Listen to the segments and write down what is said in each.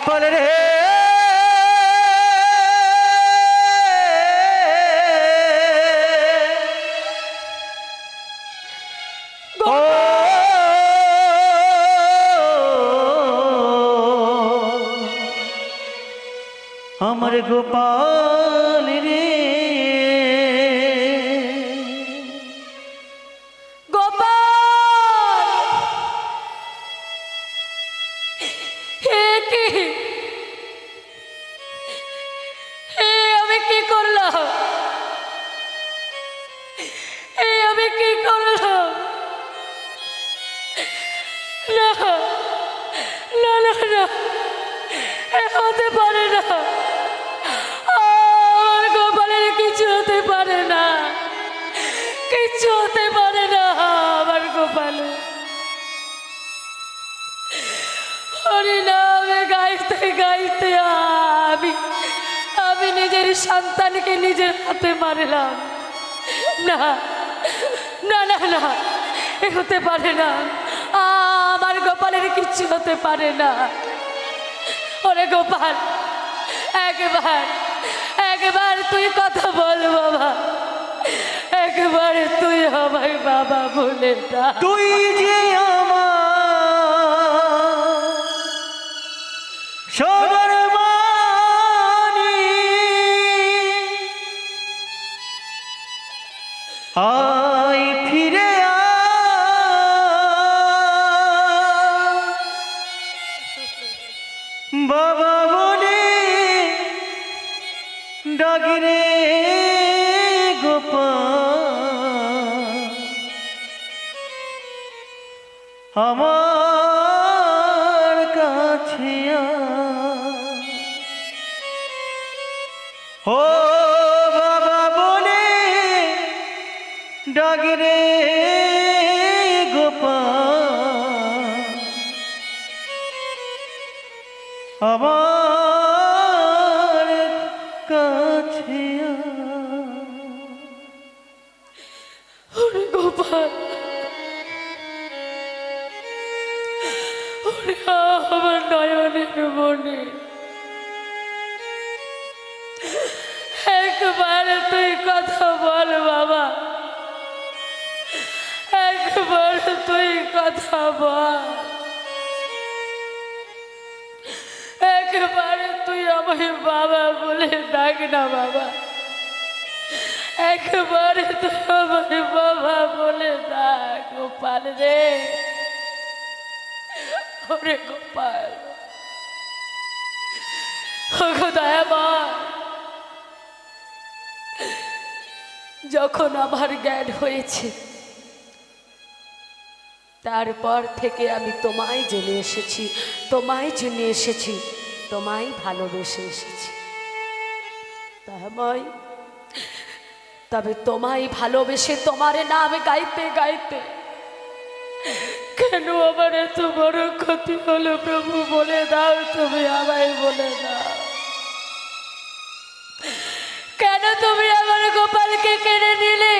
গোপাল রে ও আমার গোপাল রে হতে পারে না, আমার গোপালের কিছু হতে পারে না, কিছু হতে পারে না আমার গোপালে। হরিনামে গাইতে গাইতে আমি নিজের সন্তানকে নিজের হাতে মারলাম। না না না না, এ হতে পারে না, আমার গোপালের কিচ্ছু হতে পারে না। ওরে গোপাল, একবার তুই কথা বল বাবা, একবার তুই আমায় বাবা বলে দা। তুই যে আমার সবার মানি, আয় ফিরে বাবা বলে ডাগরে গোপাল, আমার কাছে ও বাবা বলে ডাগরে গোপাল, আমার কাছে ওরে গোপাল, ওরে আমার নয়নের মনে, একবার তুই কথা বল বাবা, একবার তুই কথা বল, একবার তুই আমায় বাবা বলে ডাক না বাবা, একবার তুই আমায় বাবা বলে ডাক গোপাল রে। ওরে গোপাল, ওগো দয়াময়, যখন আমার জ্ঞান হয়েছে তারপর থেকে আমি তোমায় জেনে এসেছি, তোমায় জেনে এসেছি, তোমায় ভালোবেসে এসেছি দয়াময়। তবে তোমায় ভালোবেসে তোমার নাম গাইতে গাইতে কেন আমার এত বড় ক্ষতি হলো প্রভু বলে দাও, তুমি আমায় বলে দাও। কেন তুমি আমার গোপালকে কেড়ে নিলে,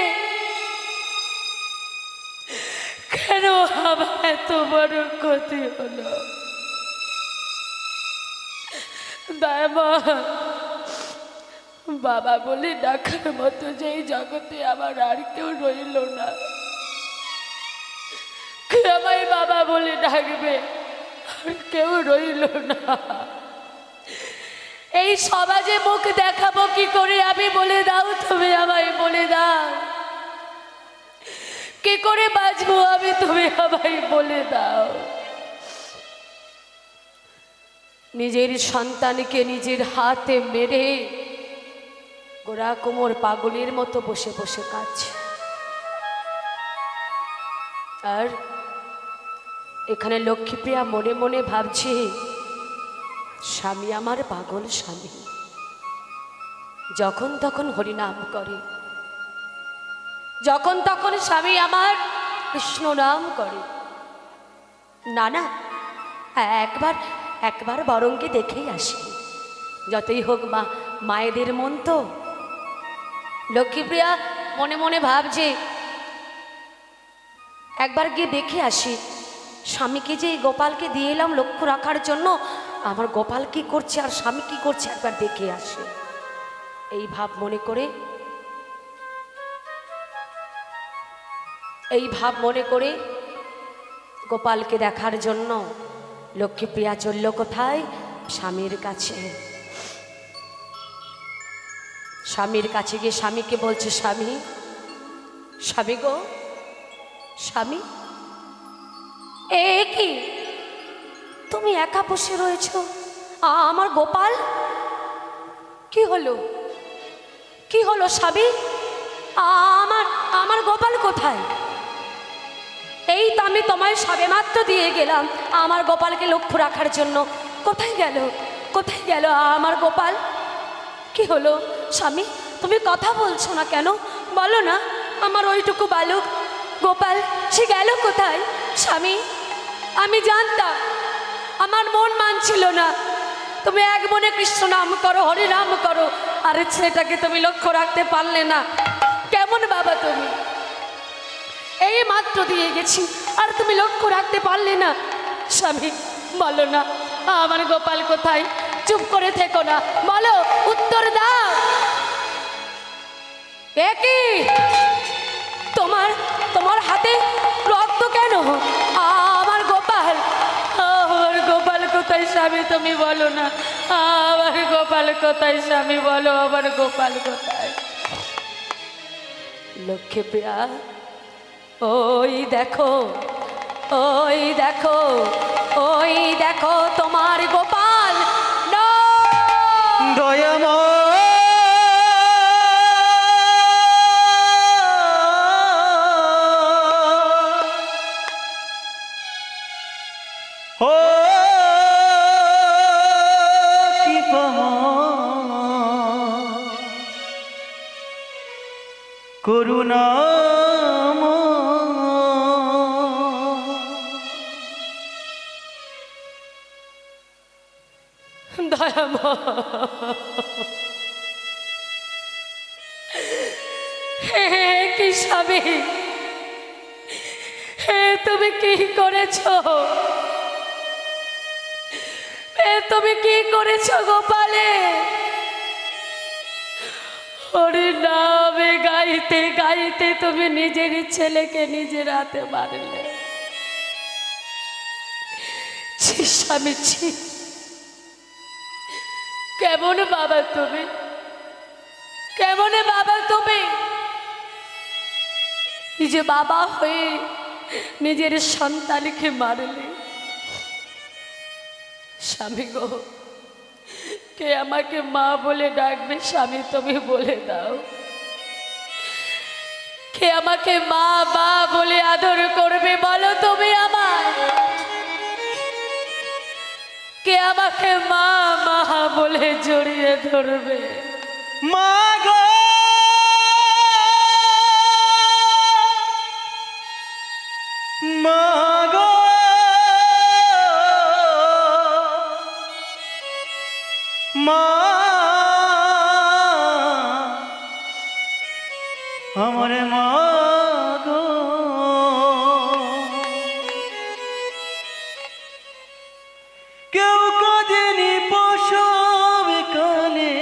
কেন আমার এত বড় ক্ষতি হলো দয়াময়? বাবা বলে ডাকার মতো যে এই জগতে আমার আর কেউ রইল না, আমায় বাবা বলে ডাকবে আর কেউ রইল না। এই সমাজে মুখ দেখাবো কি করে আমি বলে দাও, তুমি আমায় বলে দাও। কি করে বাঁচবো আমি, তুমি আমায় বলে দাও। নিজের সন্তানকে নিজের হাতে মেরে গোরা কোমর পাগলের মতো বসে বসে কাঁদছে, আর এখানে লক্ষ্মীপ্রিয়া মনে মনে ভাবছে স্বামী আমার পাগল স্বামী, যখন তখন হরিনাম করে, যখন তখন স্বামী আমার কৃষ্ণ নাম করে। না না, একবার বরংকে দেখেই আসি, যতই হোক মায়েদের মন তো। লক্ষ্মীপ্রিয়া মনে মনে ভাবছে একবার গিয়ে দেখে আসি, স্বামীকে যে গোপালকে দিয়ে এলাম লক্ষ্য রাখার জন্য, আমার গোপাল কি করছে আর স্বামী কি করছে একবার দেখে আসে। এই ভাব মনে করে গোপালকে দেখার জন্য লক্ষ্মীপ্রিয়া চলল কোথায়? স্বামীর কাছে। স্বামীর কাছে গিয়ে স্বামীকে বলছে, স্বামী, স্বামী গো, স্বামী, এ কি তুমি একা বসে রয়েছ? আমার গোপাল কি হলো? কি হলো স্বামী? আমার গোপাল কোথায়? এই তো আমি তোমায় সবে মাত্র দিয়ে গেলাম আমার গোপালকে লক্ষ্য রাখার জন্য। কোথায় গেল? কোথায় গেল আমার গোপাল? কি হলো স্বামী? তুমি কথা বলছো না কেন? বলো না, আমার ওইটুকু বালক গোপাল সে গেল কোথায়? স্বামী, আমি জানতাম, আমার মন মানছিল না। তুমি এক মনে কৃষ্ণ নাম করো, হরি নাম করো, আর ছেলেটাকে তুমি লক্ষ্য রাখতে পারলে না। কেমন বাবা তুমি? এই মাত্র দিয়ে গেছি আর তুমি লক্ষ্য রাখতে পারলে না। স্বামী, বলো না আমার গোপাল কোথায়? চুপ করে থেকো না, বলো, উত্তর দাও। একই তোমার হাতে রক্ত কেন? আমার গোপাল, আমার গোপাল কোথায় স্বামী? তুমি বলো না, আমার গোপাল কোথায় স্বামী? বলো, আমার গোপাল কোথায়? লক্ষ্মীপ্রিয়া, ওই দেখো, ওই দেখো, ওই দেখো তোমার গোপাল। দয়াময় ও কি করুণা হে কি স্বামী, হে তুমি কি করেছো? তুমি কি করেছো গোপালে? হরি নামে গাইতে গাইতে তুমি নিজের ছেলেকে নিজের হাতে মারলে। ছি স্বামী, ছি, কেমন বাবা তুমি? কেমন বাবা তুমি? নিজে বাবা হয়ে নিজের সন্তানকে মারলে। স্বামী গো, কে আমাকে মা বলে ডাকবে? স্বামী, তুমি বলে দাও, কে আমাকে মা মা বলে আদর করবে? বলো তুমি আমায়, কে আমাকে মা মা বলে জড়িয়ে ধরবে? মা গো, মা গো, মা, আমার মা গো, কেউ কাঁদেনি প্রসব কালে,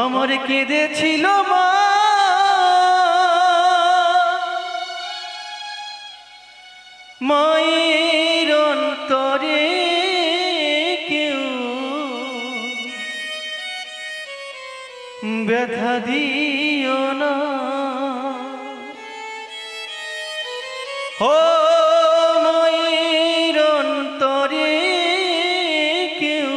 আমার কেঁদেছিল মা। মায়ের অন্তরে কেউ ব্যথা দিও না, ও মায়ের অন্তরে কেউ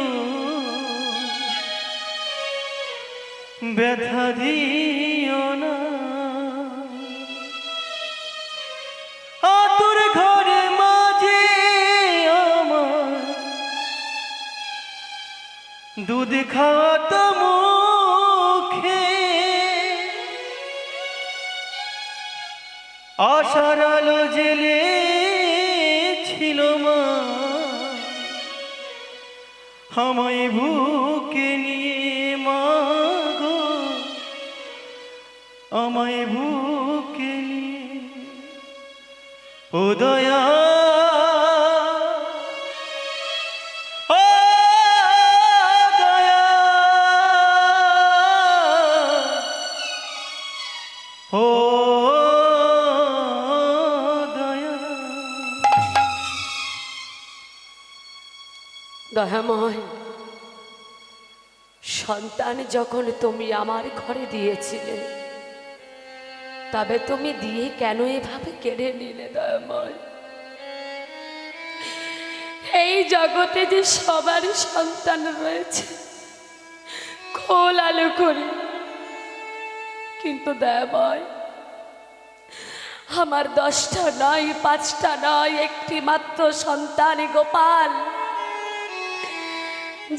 ব্যথা দিও না। আতুর ঘরে মাঝে আমার দুধ খাওয়াতো মুখে, আশার আলো জেলে ছিল মা, আমায় বুকে নিয়ে মা গো, আমায় বুকে নিয়ে ও দয়া দয়াময়, সন্তান যখন তুমি আমার ঘরে দিয়েছিলে, তবে তুমি দিয়ে কেন এভাবে কেড়ে নিলে দয়াময়? এই জগতে যে সবারই সন্তান রয়েছে খোল আলো করে, কিন্তু দয়াময় আমার 10টা নয়, 5টা নয়, একটি মাত্র সন্তান গোপাল,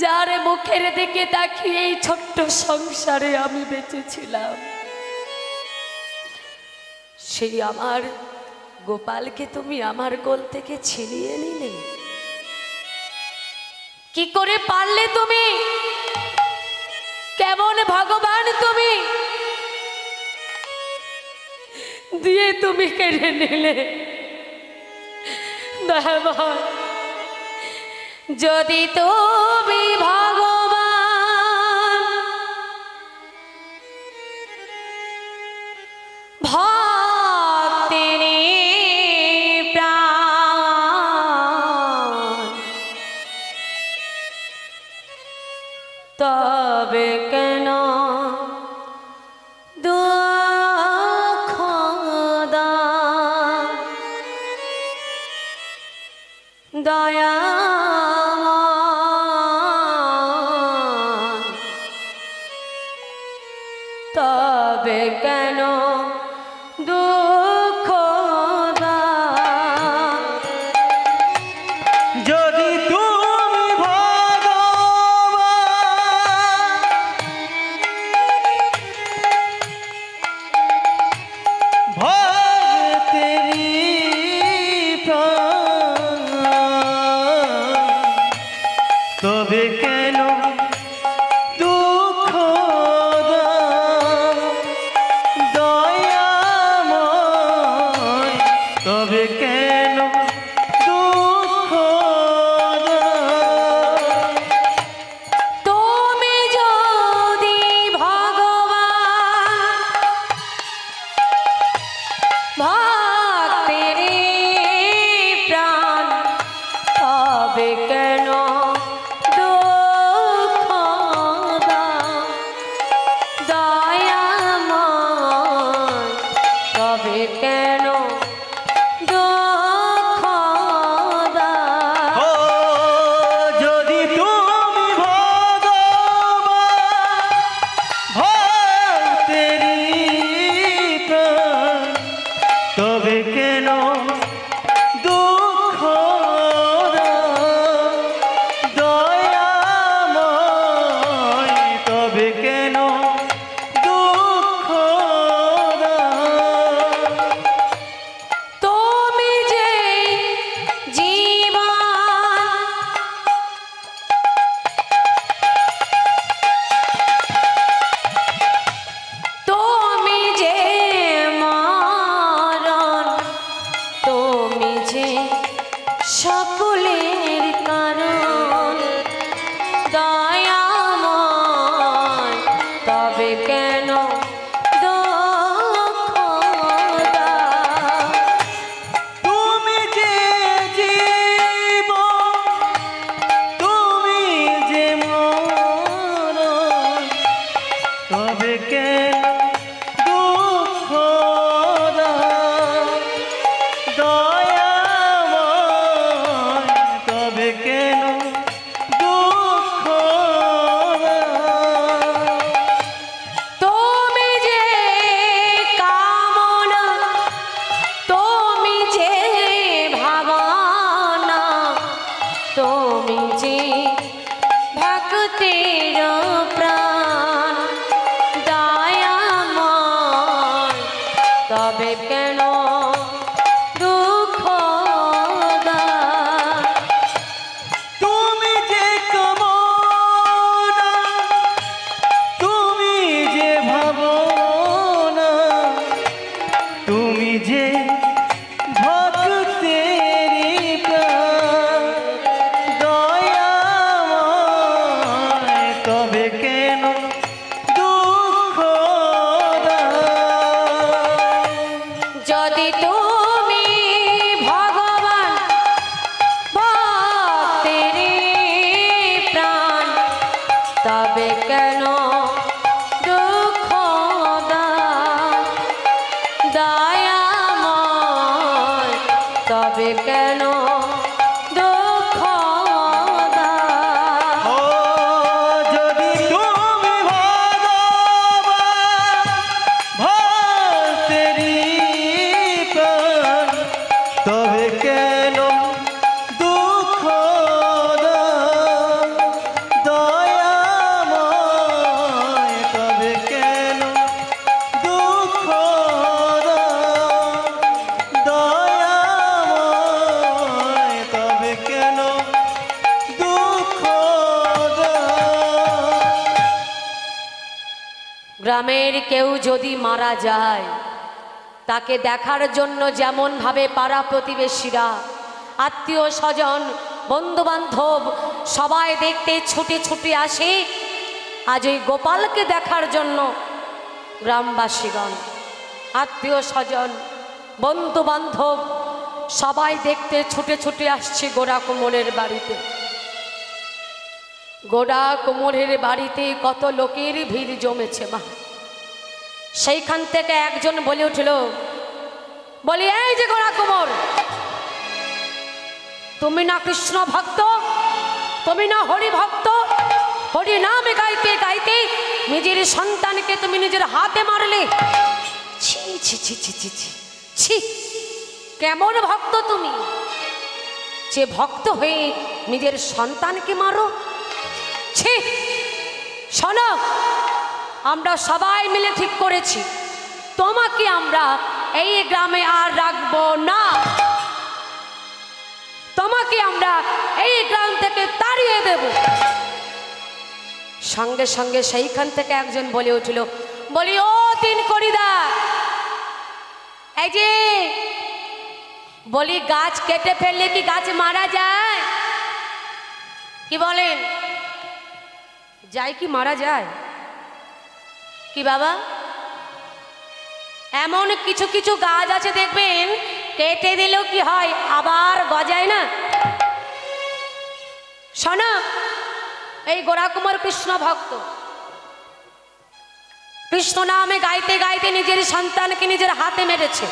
যার মুখের দিকে তাকিয়ে এই ছোট্ট সংসারে আমি বেঁচেছিলাম, সেই আমার গোপালকে তুমি আমার কোল থেকে ছিনিয়ে নিলে। কি করে পারলে তুমি? কেমন ভগবান তুমি? দিয়ে তুমি কেড়ে নিলে। দয়াময়, যদি তুমি ভগবান ভক্তের প্রাণ, তবে কেন দুঃখ দাও? দয়া তবে কেন দুঃখ দাও? যদি তুমি ভগবান ভক্তেরি প্রাণ, তবে কেন দুঃখ দাও? দয়াময়, তবে কেন দুঃখ দাও? তুমি যদি ভগবান ভক্তের প্রাণ, তবে কেন দুঃখ দাও? দয়াময়, তবে কেন দুঃখ দাও? ও যদি তুমি ভগবান ভক্তেরি প্রাণ, তবে কেন দুঃখ দাও? দয়াময়, তবে কেন দুঃখ দাও? তুমি যে জীবন, তুমি যে মরণ, তুমি যে সকলের কারণ। দয়াময়, তবে কেন দুঃখ দাও? তুমি যে জীবন, তুমি যে মরণ, তবে কেন দুঃখ দাও? দয়াময়, তবে কেন দুঃখ দাও? তুমি যে কামনা, তুমি যে ভাবনা, তুমি যে ভক্তের প্রাণ। দয়াময়, তবে কেন দুঃখ দাও? তুমি যে কামনা, তুমি যে ভাবনা, তুমি যে ভক্তেরি প্রাণ। দয়াময়, তবে কেন দুঃখ দাও? যদি তুমি ভগবান ভক্তের তবে কেন দুঃখ দাও? ও যদি তুমি ভক্তেরই প্রাণ, তবে কেন দুঃখ দাও? দয়াময়, তবে কেন দুঃখ দাও? দয়াময়, তবে কেন দুঃখ দাও? গ্রামের কেউ যদি মারা যায়, তাকে দেখার জন্য যেমনভাবে পাড়া প্রতিবেশীরা, আত্মীয় স্বজন, বন্ধুবান্ধব সবাই দেখতে ছুটে ছুটে আসে, আজ ওই গোপালকে দেখার জন্য গ্রামবাসীগণ, আত্মীয় স্বজন, বন্ধুবান্ধব সবাই দেখতে ছুটে ছুটে আসছে গোড়া কুমোরের বাড়িতে। গোড়া কুমোরের বাড়িতে কত লোকের ভিড় জমেছে মা। সেইখান থেকে একজন বলে উঠল, বলি এই যে গোড়া কুমোর, তুমি না কৃষ্ণ ভক্ত, তুমি না হরি ভক্ত? হরি নাম গাইতে গাইতে নিজের সন্তানকে তুমি নিজের হাতে মারলে। ছি ছি ছি ছি ছি ছি ছি, কেমন ভক্ত তুমি, যে ভক্ত হয়ে নিজের সন্তানকে মারো? ছি, শোনো, আমরা সবাই মিলে ঠিক করেছি তোমাকে আমরা এই গ্রামে আর রাখবো না, তোমাকে আমরা এই গ্রাম থেকে তাড়িয়ে দেব। সঙ্গে সঙ্গে সেইখান থেকে একজন বলে উঠল, বলি ও তিন করিদা, এই যে বলি গাছ কেটে ফেললে কি গাছ মারা যায়? কি বলেন, যায় কি মারা যায়? কি বাবা, এমন কিছু কিছু গাছ আছে দেখবেন কেটে দিলেও কি হয়, আবার গজায় না। শোনো, এই গোড়া কুমার কৃষ্ণ ভক্ত, কৃষ্ণ নামে গাইতে গাইতে নিজের সন্তানকে নিজের হাতে মেরেছে।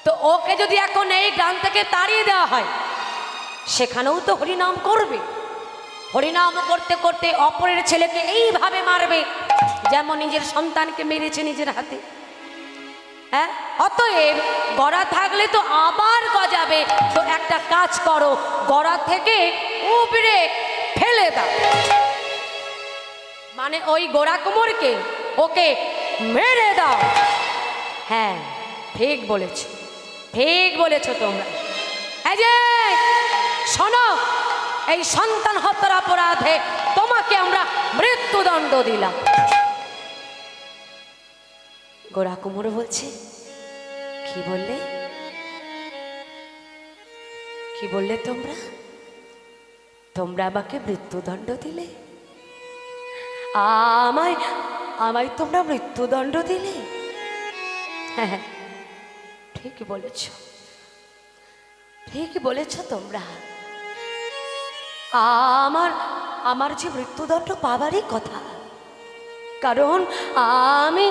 তো ওকে যদি এখন এই গ্রাম থেকে তাড়িয়ে দেওয়া হয়, সেখানেও তো হরিনাম করবে, হরিনাম করতে করতে অপরের ছেলেকে এইভাবে মারবে যেমন নিজের সন্তানকে মেরেছে নিজের হাতে। হ্যাঁ, অতএব গড়া থাকলে তো আবার গজাবে। তো একটা কাজ করো, গড়া থেকে উপড়ে ফেলে দাও, মানে ওই গোড়া কুমোরকে ওকে মেরে দাও। হ্যাঁ, ঠিক বলেছ, ঠিক বলেছ তোমরা। এই যে শোনো, এই সন্তান হত্যার অপরাধে তোমাকে আমরা মৃত্যুদণ্ড দিলাম। গোড়া কুমোর বলছে, কি বললে, কি বললে তোমরা? তোমরা আমাকে মৃত্যুদণ্ড দিলে? আমায় আমায় তোমরা মৃত্যুদণ্ড দিলে? হ্যাঁ, ঠিকই বলেছ, ঠিকই বলেছ তোমরা। আমার আমার যে মৃত্যুদণ্ড পাবারই কথা, কারণ আমি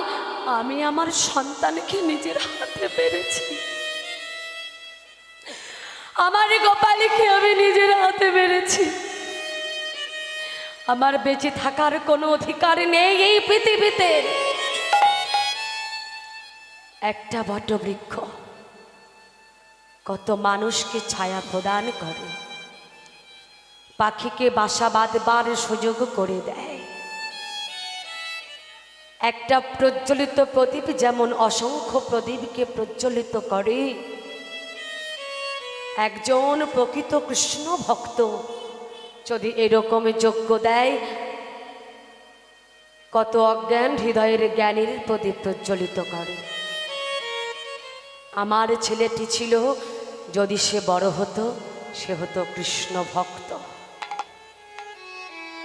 আমি আমার সন্তানকে নিজের হাতে মেরেছি, আমার গোপালীকে আমি নিজের হাতে মেরেছি। আমার বেঁচে থাকার কোনো অধিকার নেই এই পৃথিবীতে। একটা বটবৃক্ষ কত মানুষকে ছায়া প্রদান করে, পাখিকে বাসা বাঁধবার সুযোগ করে দেয়। একটা প্রজ্বলিত প্রদীপ যেমন অসংখ্য প্রদীপকে প্রজ্বলিত করে, একজন প্রকৃত কৃষ্ণ ভক্ত যদি এরকম যজ্ঞ দেয়, কত অজ্ঞান হৃদয়ের জ্ঞানের প্রদীপ প্রজ্বলিত করে। আমার ছেলেটি ছিল, যদি সে বড় হতো, সে হতো কৃষ্ণ ভক্ত।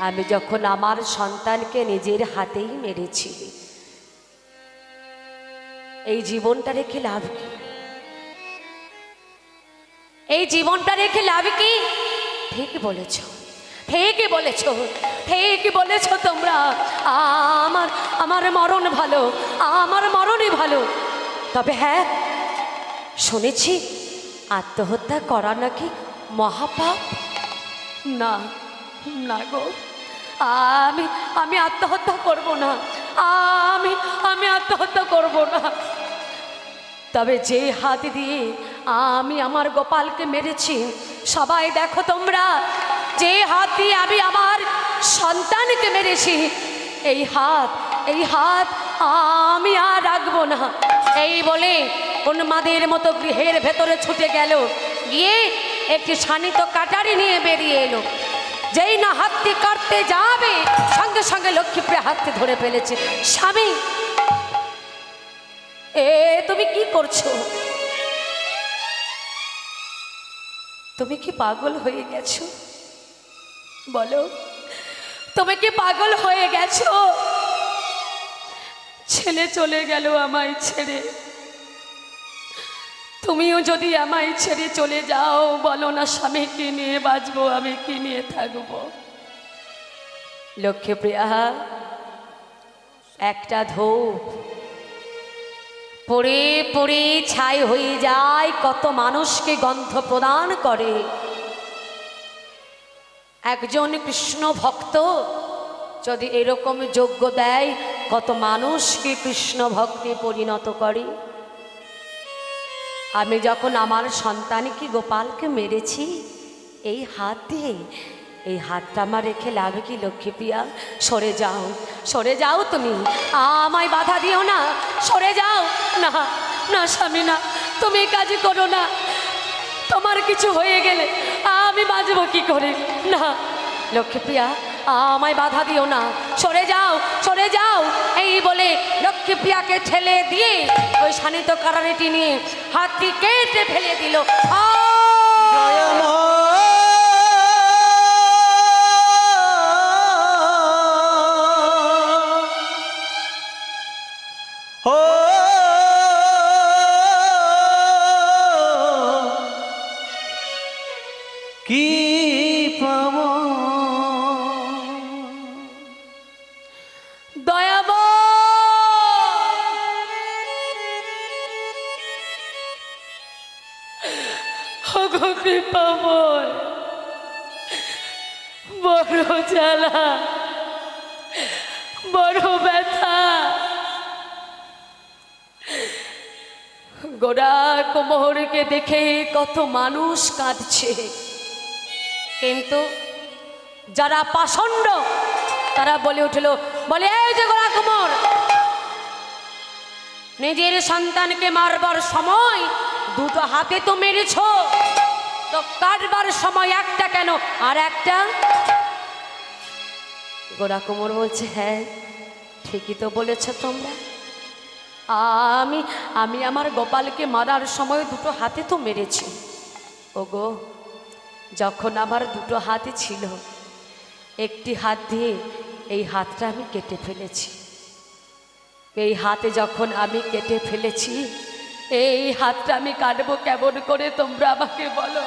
আমি যখন আমার সন্তানকে নিজের হাতেই মেরেছি, এই জীবনটা রেখে লাভ কি? এই জীবনটা রেখে লাভ কি? ঠিক বলেছ, ঠিকই বলেছ, ঠিকই বলেছ তোমরা। আমার মরণ ভালো, আমার মরণই ভালো। তবে হ্যাঁ, শুনেছি আত্মহত্যা করা নাকি মহাপাপ? না না গো, আমি আমি আত্মহত্যা করব না। আমি আমি আত্মহত্যা করব না। তবে যে হাত দিয়ে আমি আমার গোপালকে মেরেছি, সবাই দেখো তোমরা, যে হাত দিয়ে আমি আমার সন্তানকে মেরেছি, এই হাত আমি আর রাখবো না। এই বলে উন্মাদের মতো গৃহের ভেতরে ছুটে গেল, গিয়ে একটি শানিত কাটারি নিয়ে বেরিয়ে এলো। যেই না হাতটি কাটতে যাবে, সঙ্গে সঙ্গে লক্ষ্মীপ্রিয়া হাতটি ধরে ফেলেছে। স্বামী, তুমি কি করছো? তুমি কি পাগল হয়ে গেছো? বলো, তুমি কি পাগল হয়ে গেছো? ছেলে চলে গেল আমায় ছেড়ে, তুমিও যদি আমায় ছেড়ে চলে যাও, বলো না স্বামী কি নিয়ে বাঁচবো, আমি কি নিয়ে থাকবো? লক্ষ্মীপ্রিয়া, একটা ধূপ পড়ে পড়ে ছাই হয়ে যায়, কত মানুষকে গন্ধ প্রদান করে। একজন কৃষ্ণ ভক্ত যদি এরকম যজ্ঞ দেয়, কত মানুষকে কৃষ্ণ ভক্তে পরিণত করে। আমি যখন আমার সন্তানকে গোপালকে মেরেছি এই হাত দিয়ে, এই হাতটা আমার রেখে লাভ কি লক্ষ্মীপ্রিয়া? সরে যাও, সরে যাও, তুমি আমায় বাধা দিও না, সরে যাও। না না স্বামী, না, তুমি এই কাজ করো না। তোমার কিছু হয়ে গেলে আমি বাঁচবো কি করে? না লক্ষ্মীপ্রিয়া, আমায় বাধা দিও না, সরে যাও, সরে যাও। এই বলে লক্ষ্মীপ্রিয়াকে ঠেলে দিয়ে ওই শানিত কারারিটি নিয়ে হাতটি কেটে ফেলে দিল। কি পাব কৃপাময়, বড় জ্বালা, বড় ব্যথা। গোড়া কোমরকে দেখে কত মানুষ কাঁদছে, কিন্তু যারা পাষণ্ড তারা বলে উঠল, বলে এই যে গোড়া কোমর, নিজের সন্তানকে মারবার সময় দুটো হাতে তো মেরেছ, তো কাটবার সময় একটা কেন আর একটা? গোড়া কোমর বলছে, হ্যাঁ ঠিকই তো বলেছ তোমরা, আমি আমার গোপালকে মারার সময় দুটো হাতে তো মেরেছি। ওগো, যখন আমার দুটো হাতে ছিল, একটি হাত দিয়ে এই হাতটা আমি কেটে ফেলেছি। এই হাতে যখন আমি কেটে ফেলেছি, এই হাতটা আমি কাটবো কেমন করে তোমরা আমাকে বলো?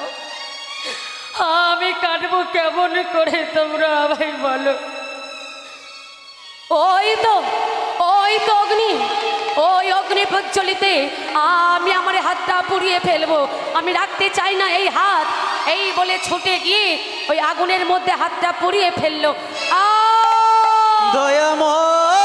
আমি কাটবো কেমন করে তোমরা আমায় বলো? ওই তো অগ্নি, ওই অগ্নি প্রজ্বলিতে আমি আমার হাতটা পুড়িয়ে ফেলবো, আমি রাখতে চাই না এই হাত। এই বলে ছুটে গিয়ে ওই আগুনের মধ্যে হাতটা পুড়িয়ে ফেললো। দয়াময়,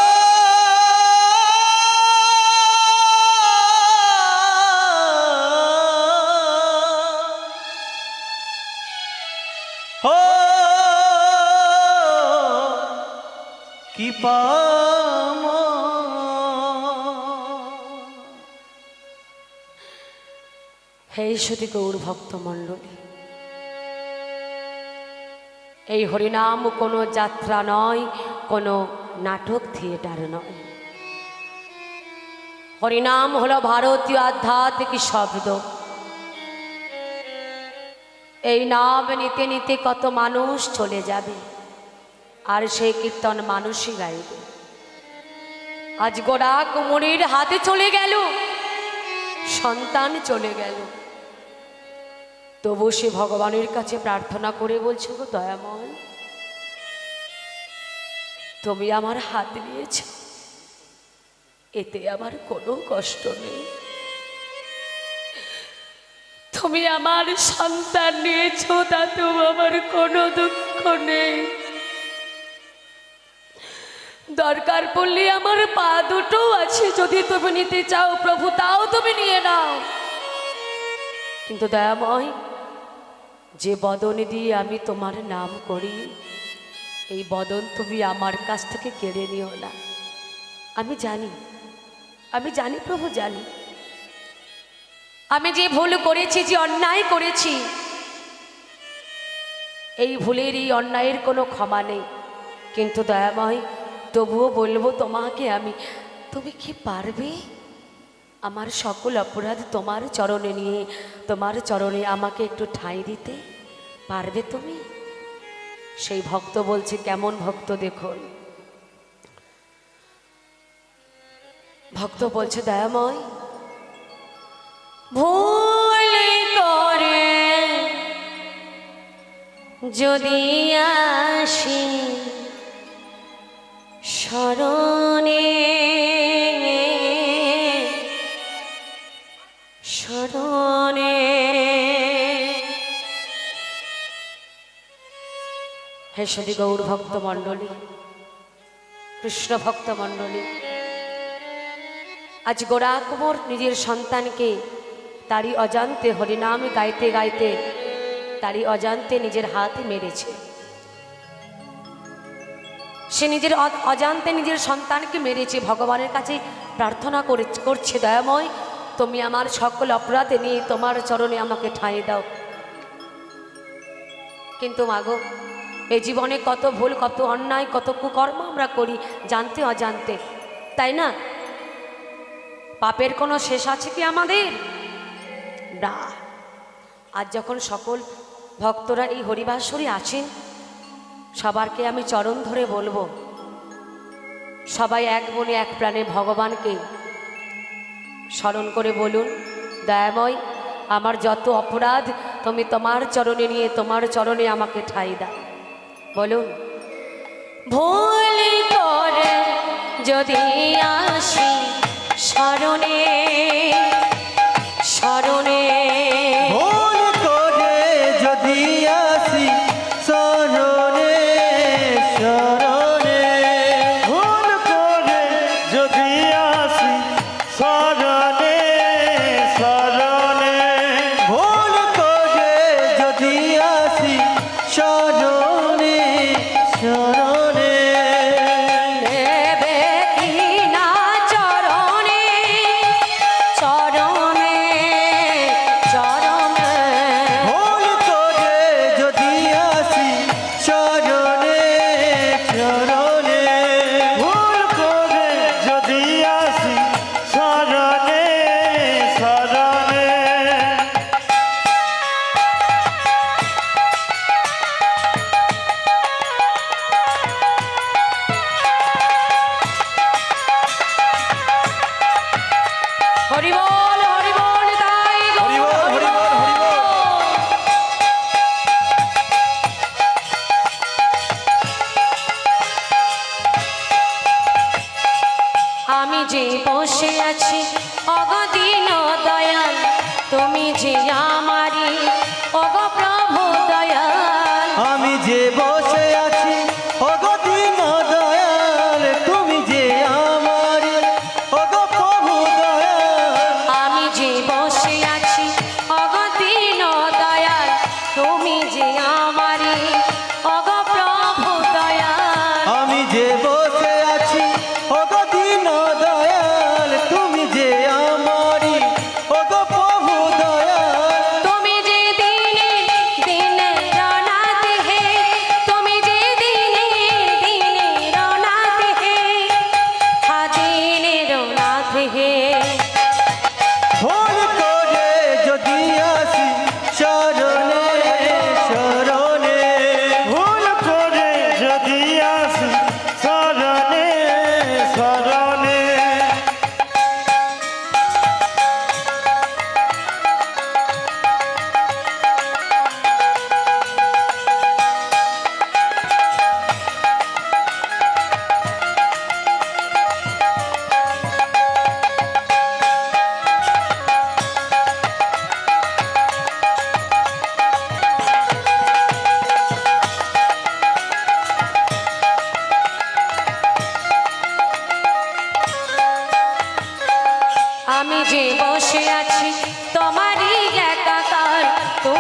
কি পাম হে সুধী গৌর ভক্তমণ্ডলী, এই হরিনাম কোনো যাত্রা নয়, কোনো নাটক থিয়েটার নয়। হরিনাম হলো ভারতীয় আধ্যাত্মিক শব্দ। এই নাম নিতে নিতে কত মানুষ চলে যাবে, আর সেই কীর্তন মানুষই গাইবে। আজ গোড়া কুমোরের হাতে চলে গেল, সন্তান চলে গেল, তবু সে ভগবানের কাছে প্রার্থনা করে বলছো, গো দয়াময়, তুমি আমার হাত নিয়েছ, এতে আমার কোনো কষ্ট নেই, তুমি আমার সন্তান নিয়েছো, তাতেও আমার কোনো দুঃখ নেই। দরকার পড়লে আমার পা দুটো আছে, যদি তুমি নিতে চাও প্রভু তাও তুমি নিয়ে নাও। কিন্তু দয়াময়, যে বদন দিয়ে আমি তোমার নাম করি, এই বদন তুমি আমার কাছ থেকে কেড়ে নিও না। আমি জানি প্রভু, জানি আমি যে ভুল করেছি, যে অন্যায় করেছি, এই ভুলের এই অন্যায়ের কোনো ক্ষমা নেই। কিন্তু দয়াময়, তবুও বলবো তোমাকে আমি, তুমি কি পারবে আমার সকল অপরাধ তোমার চরণে নিয়ে, তোমার চরণে আমাকে একটু ঠাঁই দিতে পারবে তুমি? সেই ভক্ত বলছে, কেমন ভক্ত দেখুন। ভক্ত বলছে, দয়াময়, ভুল করে যদি আসি শরণে, শরণে, হে সদী গৌর ভক্ত মণ্ডলী, কৃষ্ণ ভক্ত মণ্ডলী, আজ গোরা কুমার নিজের সন্তানকে তারই অজান্তে হরিনাম গাইতে গাইতে তারই অজান্তে নিজের হাতে মেরেছে। সে নিজের অজান্তে নিজের সন্তানকে মেরেছে। ভগবানের কাছে প্রার্থনা করছে, দয়াময়, তুমি আমার সকল অপরাধে নিয়ে তোমার চরণে আমাকে ঠাঁই দাও। কিন্তু মাগো, এই জীবনে কত ভুল, কত অন্যায়, কত কুকর্ম আমরা করি জানতে অজান্তে, তাই না? পাপের কোনো শেষ আছে কি আমাদের? না। আজ যখন সকল ভক্তরা এই হরিবাসরে আছেন, সবারকে আমি চরণ ধরে বলবো, সবাই এক মনে এক প্রাণে ভগবানকে স্মরণ করে বলুন, দয়াময়, আমার যত অপরাধ তুমি তোমার চরণে নিয়ে তোমার চরণে আমাকে ঠাঁই দাও। বলুন, ভুল করে যদি আসি শরণে, শরণে, ভুল করে যদি আসি শরণে, শরণে, ভুল করে যদি আসি শরণে, শরণে, ভুল করে যদি আসি শরণে, শরণে, নেবে কি না চরণে, চরণে, চরণে, ভুল করে যদি আসি শরণে, শরণে, ভুল করে যদি আসি শরণে, শরণে, হরি বল, হরি বল, তাই গো, হরি বল, হরি বল, হরি বল। আমি যে বসে আছি অগদিন দয়াল, তুমি যে আমারি অগ প্রভু দয়াল, আমি যে বসে আছি ওগো দীন দয়াল, তুমি যে আমার ওগো প্রভু দয়াল, আমি যে বসে আছি অগদিন দয়াল, তুমি যে আমারি অগ প্রভু দয়াল, আমি যে বসে আছি ওগো দীন দয়াল, তুমি যে আমারি ওগো প্রভু দয়াল,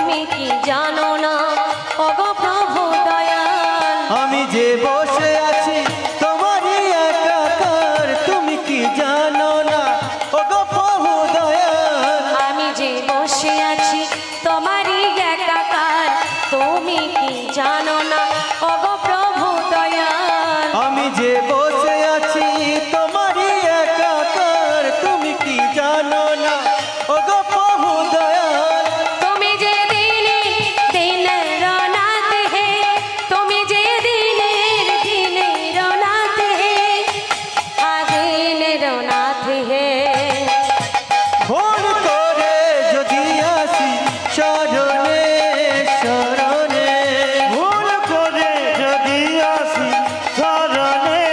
তুমি কি জানো না ওগো প্রভু দয়াল আমি যে বসে আছি তোমারই একাকার তুমি কি জানো না ওগো প্রভু দয়াল আমি যে বসে আছি তোমারই একাকার তুমি কি জানো না ওগো প্রভু দয়াল আমি যে বসে আছি তোমারই একাকার তুমি কি জানো না ওগো প্রভু দয়াল তুমি যে দিনের রাত হে তুমি যে দিনের রাত হে দিনের রাত হে ভোর করে যদি আসি শরণে শরণে ভুল করে যদি আসি শরণে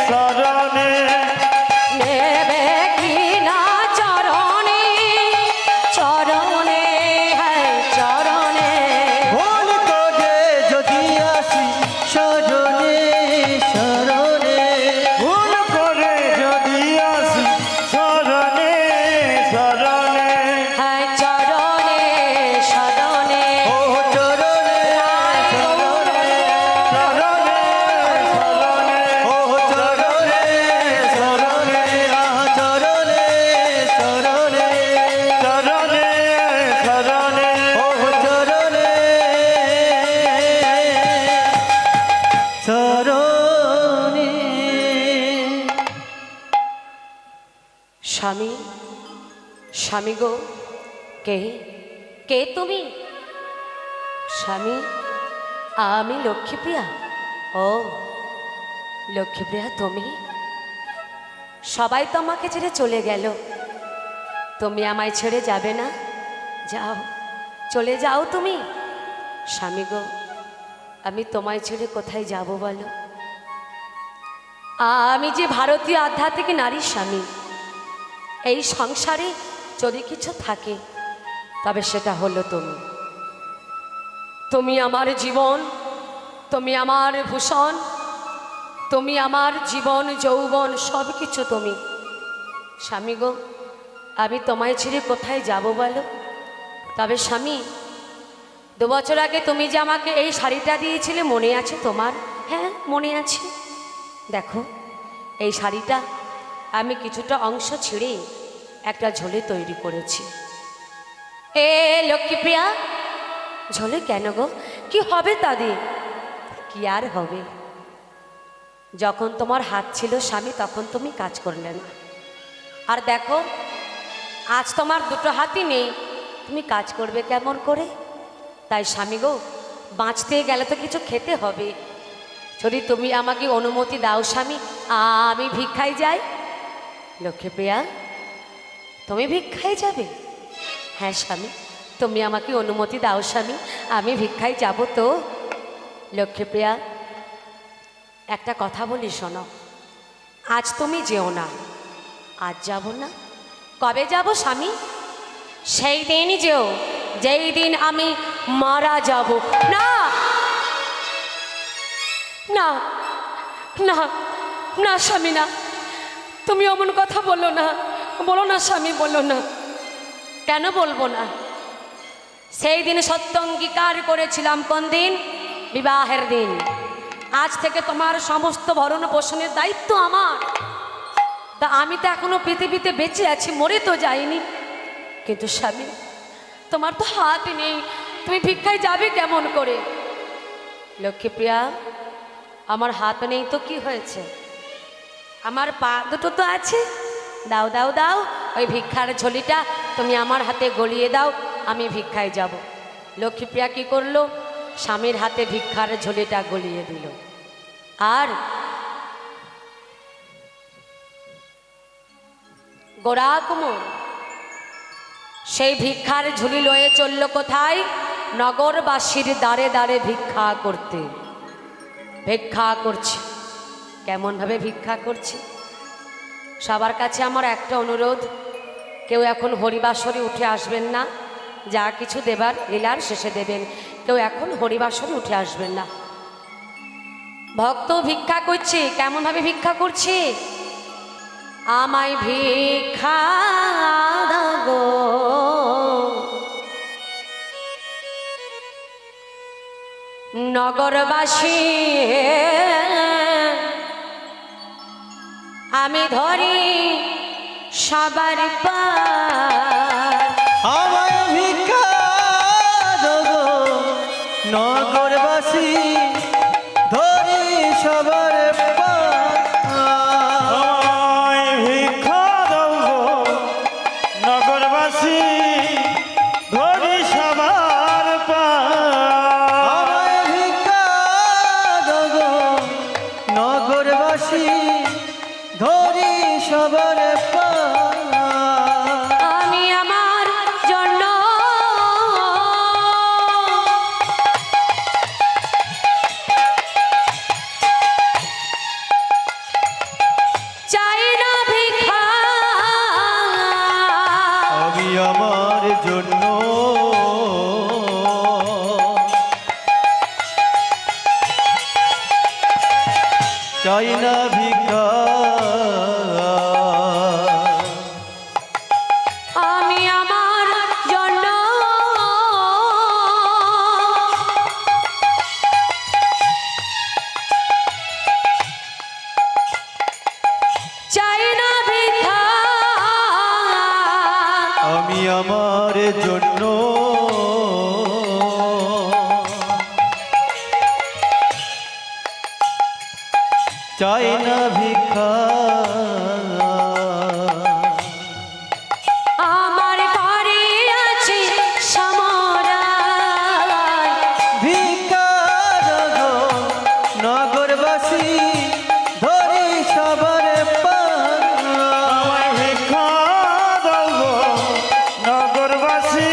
শরণে নেবে কি না চরণে চরণে হ্যাঁ চরণে ভোর করে যদি আসি শরণে শরণে ভুল করে যদি আসি শরণে শরণে হ্যাঁ চরণে শরণে ও চরণে শরণে শরণে শরণে ও চরণে শরণে চরণে শরণে শরণে শরণে ও চরণে শরণে স্বামী স্বামী গো কে কে তুমি স্বামী আমি লক্ষ্মীপ্রিয়া ও লক্ষ্মীপ্রিয়া তুমি সবাই তো আমাকে ছেড়ে চলে গেল তুমি আমায় ছেড়ে যাবে না যাও চলে যাও তুমি স্বামী গো আমি তোমায় ছেড়ে কোথায় যাব বলো আমি যে ভারতীয় আধ্যাত্মিক নারী স্বামী এই সংসারে যদি কিছু থাকে তবে সেটা হলো তুমি তুমি আমার জীবন তুমি আমার ভূষণ তুমি আমার জীবন যৌবন সব কিছু তুমি স্বামী গো আমি তোমায় ছেড়ে কোথায় যাব বলো তবে স্বামী 2 বছর আগে তুমি যে আমাকে এই শাড়িটা দিয়েছিলে মনে আছে তোমার হ্যাঁ মনে আছে দেখো এই শাড়িটা আমি কিছুটা অংশ ছিঁড়ে একটা ঝোলে তৈরি করেছি এ লক্ষ্মীপ্রিয়া ঝোলে কেন গো কি হবে তাদের কি আর হবে যখন তোমার হাত ছিল স্বামী তখন তুমি কাজ করলে না আর দেখো আজ তোমার 2 হাতই নেই তুমি কাজ করবে কেমন করে তাই স্বামী গো বাঁচতে গেলে তো কিছু খেতে হবে যদি তুমি আমাকে অনুমতি দাও স্বামী আমি ভিক্ষায় যাই লক্ষ্মীপ্রিয়া তুমি ভিক্ষায় যাবে হ্যাঁ স্বামী তুমি আমাকে অনুমতি দাও স্বামী আমি ভিক্ষায় যাব তো লক্ষ্মীপ্রিয়া একটা কথা বলি শোনো আজ তুমি যেও না আজ যাব না কবে যাব স্বামী সেই দিনই যেও যেই দিন আমি মারা যাব না না না না স্বামী না তুমি অমন কথা বলো না স্বামী বলো না কেন বলবো না সেই দিন সত্য অঙ্গীকার করেছিলাম কোন দিন বিবাহের দিন আজ থেকে তোমার সমস্ত ভরণ পোষণের দায়িত্ব আমার তা আমি তো এখনো পৃথিবীতে বেঁচে আছি মরে তো যাইনি কিন্তু স্বামী তোমার তো হাত নেই তুমি ভিক্ষায় যাবে কেমন করে লক্ষ্মীপ্রিয়া আমার হাত নেই তো কি হয়েছে আমার পা দুটো তো আছে দাও দাও দাও ওই ভিক্ষার ঝোলিটা তুমি আমার হাতে গলিয়ে দাও আমি ভিক্ষায় যাব লক্ষ্মীপ্রিয়া কি করলো স্বামীর হাতে ভিক্ষার ঝোলিটা গলিয়ে দিল আর গোড়া কুমোর সেই ভিক্ষার ঝুলি লয়ে চলল কোথায় নগরবাসীর দ্বারে দ্বারে ভিক্ষা করতে ভিক্ষা করছে কেমনভাবে ভিক্ষা করছে সবার কাছে আমার একটা অনুরোধ কেউ এখন হরিবাসরে উঠে আসবেন না যা কিছু দেবার লীলার শেষে দেবেন কেউ এখন হরিবাসরে উঠে আসবেন না ভক্ত ভিক্ষা করছে কেমনভাবে ভিক্ষা করছে আমায় ভিক্ষা দাও গো নগরবাসী আমি ধরি সবার পার, আমায় ভিক্ষা দেবো নগরবাসী ধরি সবার পার। আমায় ভিক্ষা দাও গো নগরবাসী ধরি সবার পার। আমায় ভিক্ষা দেবো নগরবাসী ধরি সবার পার। আমি আমার জন্য চাই না ভিক্ষা, আমি আমার জন্য চাই না ভিক্ষা। আমি আমার জন্য চাই না ভিক্ষা, আমি আমার জন্য চাই না ভিক্ষা। আমার ঘরে আছে সমরাই, ভিক্ষা দেবো নগরবাসী ধরি সবার পার। আমায় ভিক্ষা দাও গো নগরবাসী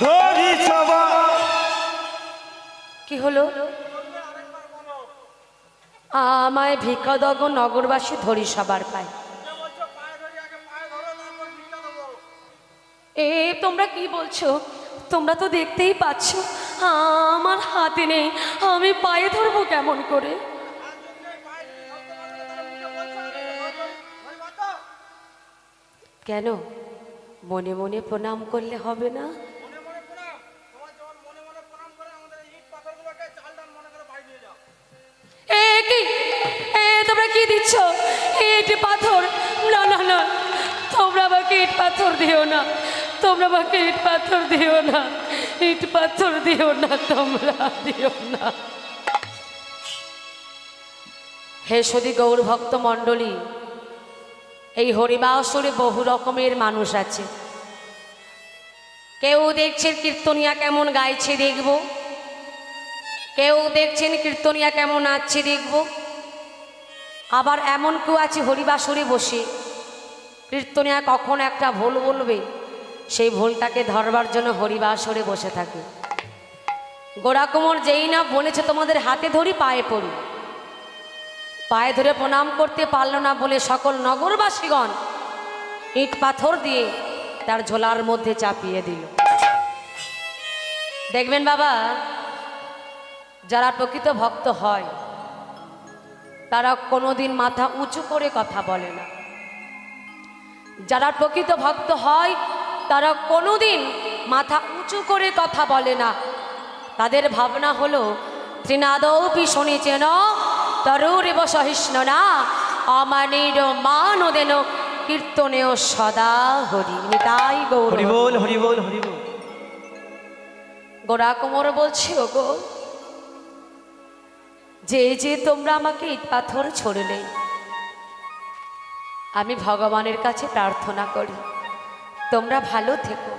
ধরি সবার। কি হলো? আমায় ভিক্ষা দগ নগরবাসী ধরি সবার পায়। এ তোমরা কি বলছো? তোমরা তো দেখতেই পাচ্ছ আমার হাতে নেই, আমি পায়ে ধরবো কেমন করে? কেন মনে মনে প্রণাম করলে হবে না? এ কি তোমরা কি দিচ্ছ? ইট পাথর? না না না, তোমরা আমাকে ইট পাথর দিও না, তোমরা আমাকে ইট পাথর দিও না, ইট পাথর দিও না, তোমরা দিও না। হে সদী গৌর ভক্ত মণ্ডলী, এই হরিবাসরে বহু রকমের মানুষ আছে। কেউ দেখছেন কীর্তনিয়া কেমন গাইছে দেখব, কেউ দেখছেন কীর্তনিয়া কেমন নাচছে দেখব, আবার এমন কেউ আছে হরিবাসরে বসে কীর্তনিয়া কখন একটা ভুল বলবে সেই ভুলটাকে ধরবার জন্য হরিবাসরে বসে থাকে। গোড়াকুমোর যেই না বলেছে তোমাদের হাতে ধরি পায়ে পড়ি, পায়ে ধরে প্রণাম করতে পারল না বলে সকল নগরবাসীগণ ইট পাথর দিয়ে তার ঝোলার মধ্যে চাপিয়ে দিল। দেখবেন বাবা, যারা প্রকৃত ভক্ত হয় তারা কোনোদিন মাথা উঁচু করে কথা বলে না। যারা প্রকৃত ভক্ত হয় তারা কোনোদিন মাথা উঁচু করে কথা বলে না। তাদের ভাবনা হলো তৃণাদৌপি শুনেছেন তরুরেব সহিষ্ণ না আমানের মানদেন কীর্তনেও সদা হরি নিতাই গৌর। হরি বল হরি বল হরি বল। গোড়া কোমর বলছি ও গো, যে যে তোমরা আমাকে ইট পাথর ছড়লে, আমি ভগবানের কাছে প্রার্থনা করি তোমরা ভালো থেকো,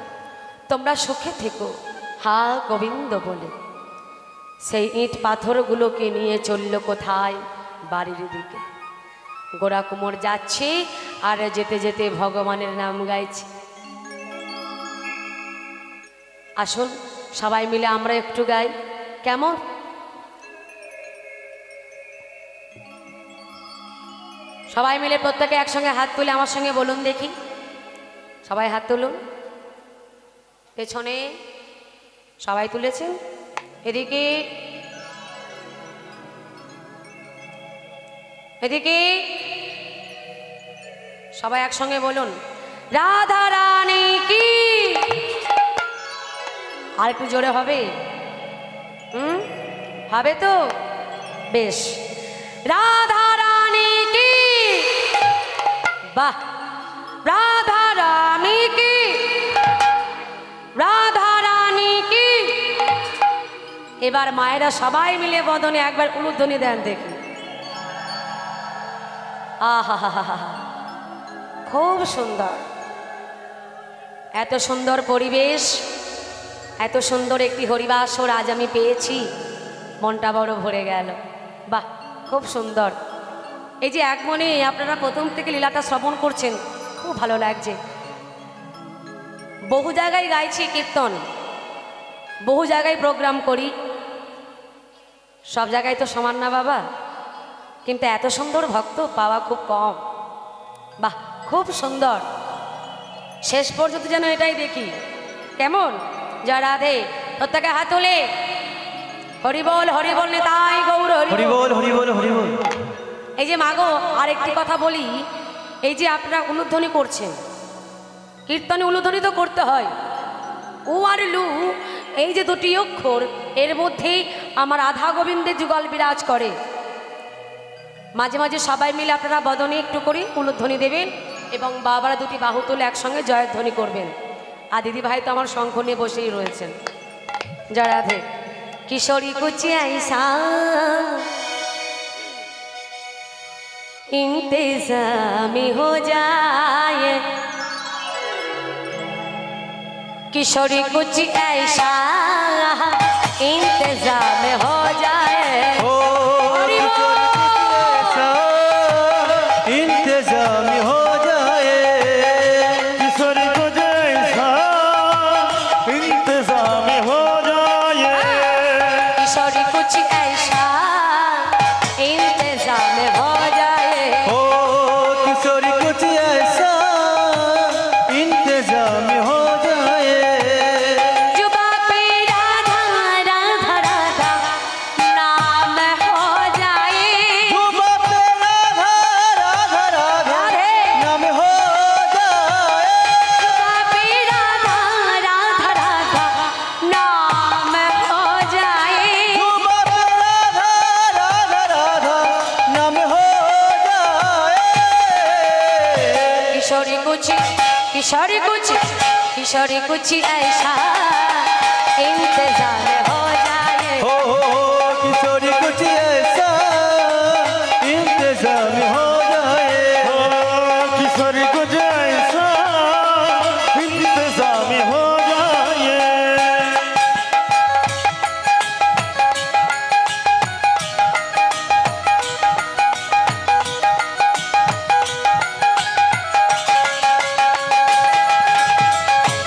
তোমরা সুখে থেকো, হা গোবিন্দ বলে সেই ইট পাথরগুলোকে নিয়ে চলল কোথায়? বাড়ির দিকে। গোড়া কুমোর যাচ্ছে আর যেতে যেতে ভগবানের নাম গাইছে। আসুন সবাই মিলে আমরা একটু গাই, কেমন? সবাই মিলে প্রত্যেকে একসঙ্গে হাত তুলে আমার সঙ্গে বলুন দেখি, সবাই হাত তুলুন। পেছনে সবাই তুলেছেন, এদিকে এদিকে সবাই একসঙ্গে বলুন রাধা রানী কি। আর একটু জোরে হবে। হবে তো বেশ। রাধা রানী কি, বাহ, রাধা রানী কি, রাধা রানী কি। এবার মায়েরা সবাই মিলে বদনে একবার উলুধ্বনি দেন দেখি। আহা হা হা হা, খুব সুন্দর, এত সুন্দর পরিবেশ, এত সুন্দর একটি হরিবাসর আজ আমি পেয়েছি, মনটা বড় ভরে গেল। বাহ, খুব সুন্দর। এই যে এক মনে আপনারা প্রথম থেকে লীলাটা শ্রবণ করছেন, খুব ভালো লাগছে। বহু জায়গায় গাইছি কীর্তন, বহু জায়গায় প্রোগ্রাম করি, সব জায়গায় তো সমান না বাবা, কিন্তু এত সুন্দর ভক্ত পাওয়া খুব কম। বাহ, খুব সুন্দর। শেষ পর্যন্ত যেন এটাই দেখি। কেমন? জয় রাধে, প্রত্যেকে হাত তোলে। হরিবল হরিবল নেতাই গৌর হরি বল হরি বল হরি বল। এই যে মাগো, আর একটি কথা বলি, এই যে আপনারা উলুধ্বনি করছেন, কীর্তনে উলুধ্বনি তো করতে হয়। উ আর লু, এই যে দুটি অক্ষর, এর মধ্যেই আমার রাধা গোবিন্দের যুগল বিরাজ করে। মাঝে মাঝে সবাই মিলে আপনারা বদনে একটু করে উলুধ্বনি দেবেন এবং বাবারা দুটি বাহু তুলে একসঙ্গে জয়ধ্বনি করবেন। আর দিদি ভাই তো আমার শঙ্খ নিয়ে বসেই রয়েছেন। জয় রাধে। কিশোরী কুচি আইসা इंतजामी हो जाए, किशोरी कुछ ऐसा इंतजाम हो जाए। ओ इंतजाम हो जाए, किशोरी को जैसा इंतजाम हो जाए, किशोरी कुछ ऐसा इंतजाम हो जाए। ओ किशोरी कुछ ऐसा इंतजाम हो जाए। जुबा पे राधा राधा राधा नाम हो जाए। जुबा पे राधा राधा राधा राधे। नाम हो जाए। जुबा पे राधा राधा राधा नाम हो जाए। जुबा पे राधा राधा राधा नाम हो जाए। किशोरी कुछ किशोरी कुछ ऐसा इंतजार हो जाए। हो किशोरी कुछ ऐसा इंतजाम हो जाए। ओ किशोरी को जैसा इंतजाम हो जाए।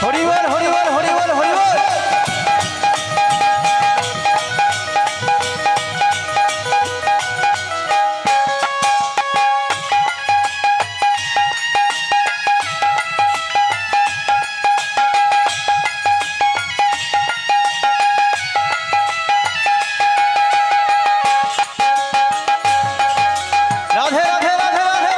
हरि बोल हरि बोल हरि बोल हरि बोल। राधे राधे राधे राधे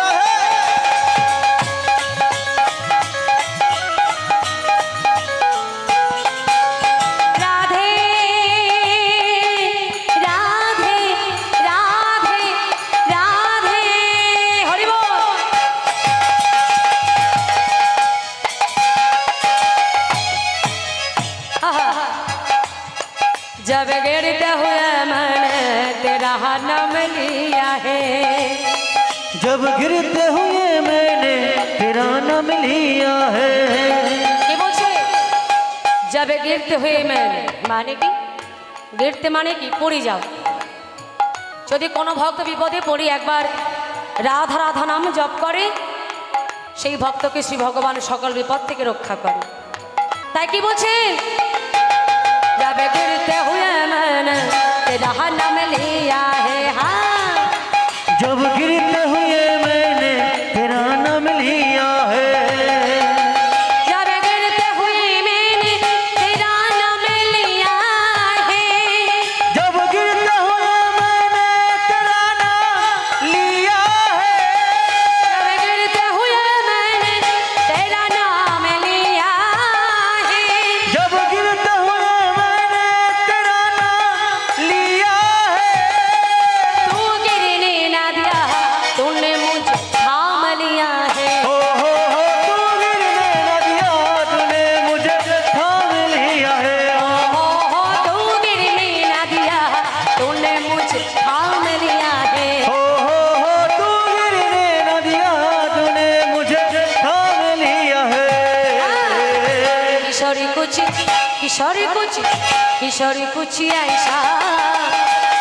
राधे। राधे राधे राधे राधे हरि बोल। जब गिरते हुए मैंने तेरा नाम लिया है। जब गिरते हुए मैंने तेरा नाम लिया है। কি বলছে? जब गिरते हुए मैंने মানে কি? गिरते মানে কি? পড়ে যাও। যদি কোনো ভক্ত বিপদে পড়ে একবার রাধা রাধা নাম জপ করে, সেই ভক্তকে শ্রী ভগবান সকল বিপদ থেকে রক্ষা করে। তাই কি বলছেন? जब गिरते हुए मैंने तेरा नाम लिया है। हाँ, जब गिरते हुए मैंने तेरा नाम लिया है। जब गिरते हुए मैंने तेरा नाम लिया है। जब गिरते हुए मैंने तेरा नाम लिया है। जब गिरते हुए मैंने तेरा नाम लिया है। जब गिरते हुए मैंने किशोरी कुछ ऐसा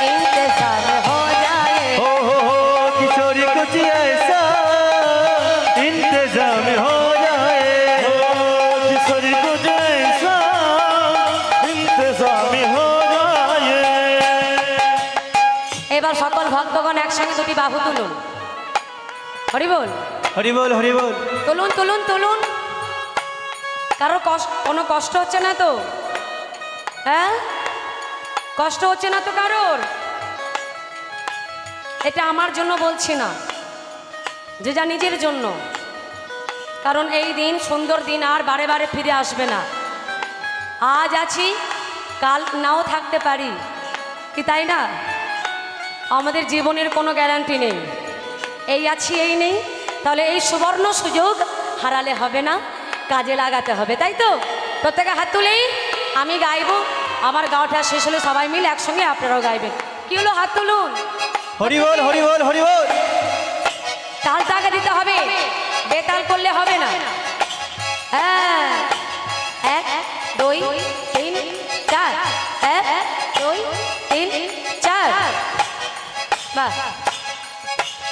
इंतजार हो जाए हो किशोरी कुछ ऐसा इंतजाम हो जाए किशोरी को जैसा इंतजाम हो जाए এবার সকল ভক্তগণ একসঙ্গে দুটি বাহু তুলুন হরি বল হরি বল হরি বল তুলুন তুলুন তুলুন কারো কোনো কষ্ট হচ্ছে না তো হ্যাঁ কষ্ট হচ্ছে না তো কারোর এটা আমার জন্য বলছি না যে যা নিজের জন্য কারণ এই দিন সুন্দর দিন আর বারে বারে ফিরে আসবে না আজ আছি কাল নাও থাকতে পারি কি তাই না আমাদের জীবনের কোনো গ্যারান্টি নেই এই আছি এই নেই তাহলে এই সুবর্ণ সুযোগ হারালে হবে না কাজে লাগাতে হবে তাই তো প্রত্যেকে হাত তুলেই আমি গাইবো আমার গাওটা শেষ হলে সবাই মিলে একসঙ্গে আপনারাও গাইবেন কি হলো হাত তুলুন হরি বল হরি বল হরি বল তালটা আগে দিতে হবে বেতাল করলে হবে না হ্যাঁ 1 2 3 4 1 2 3 4 বাহ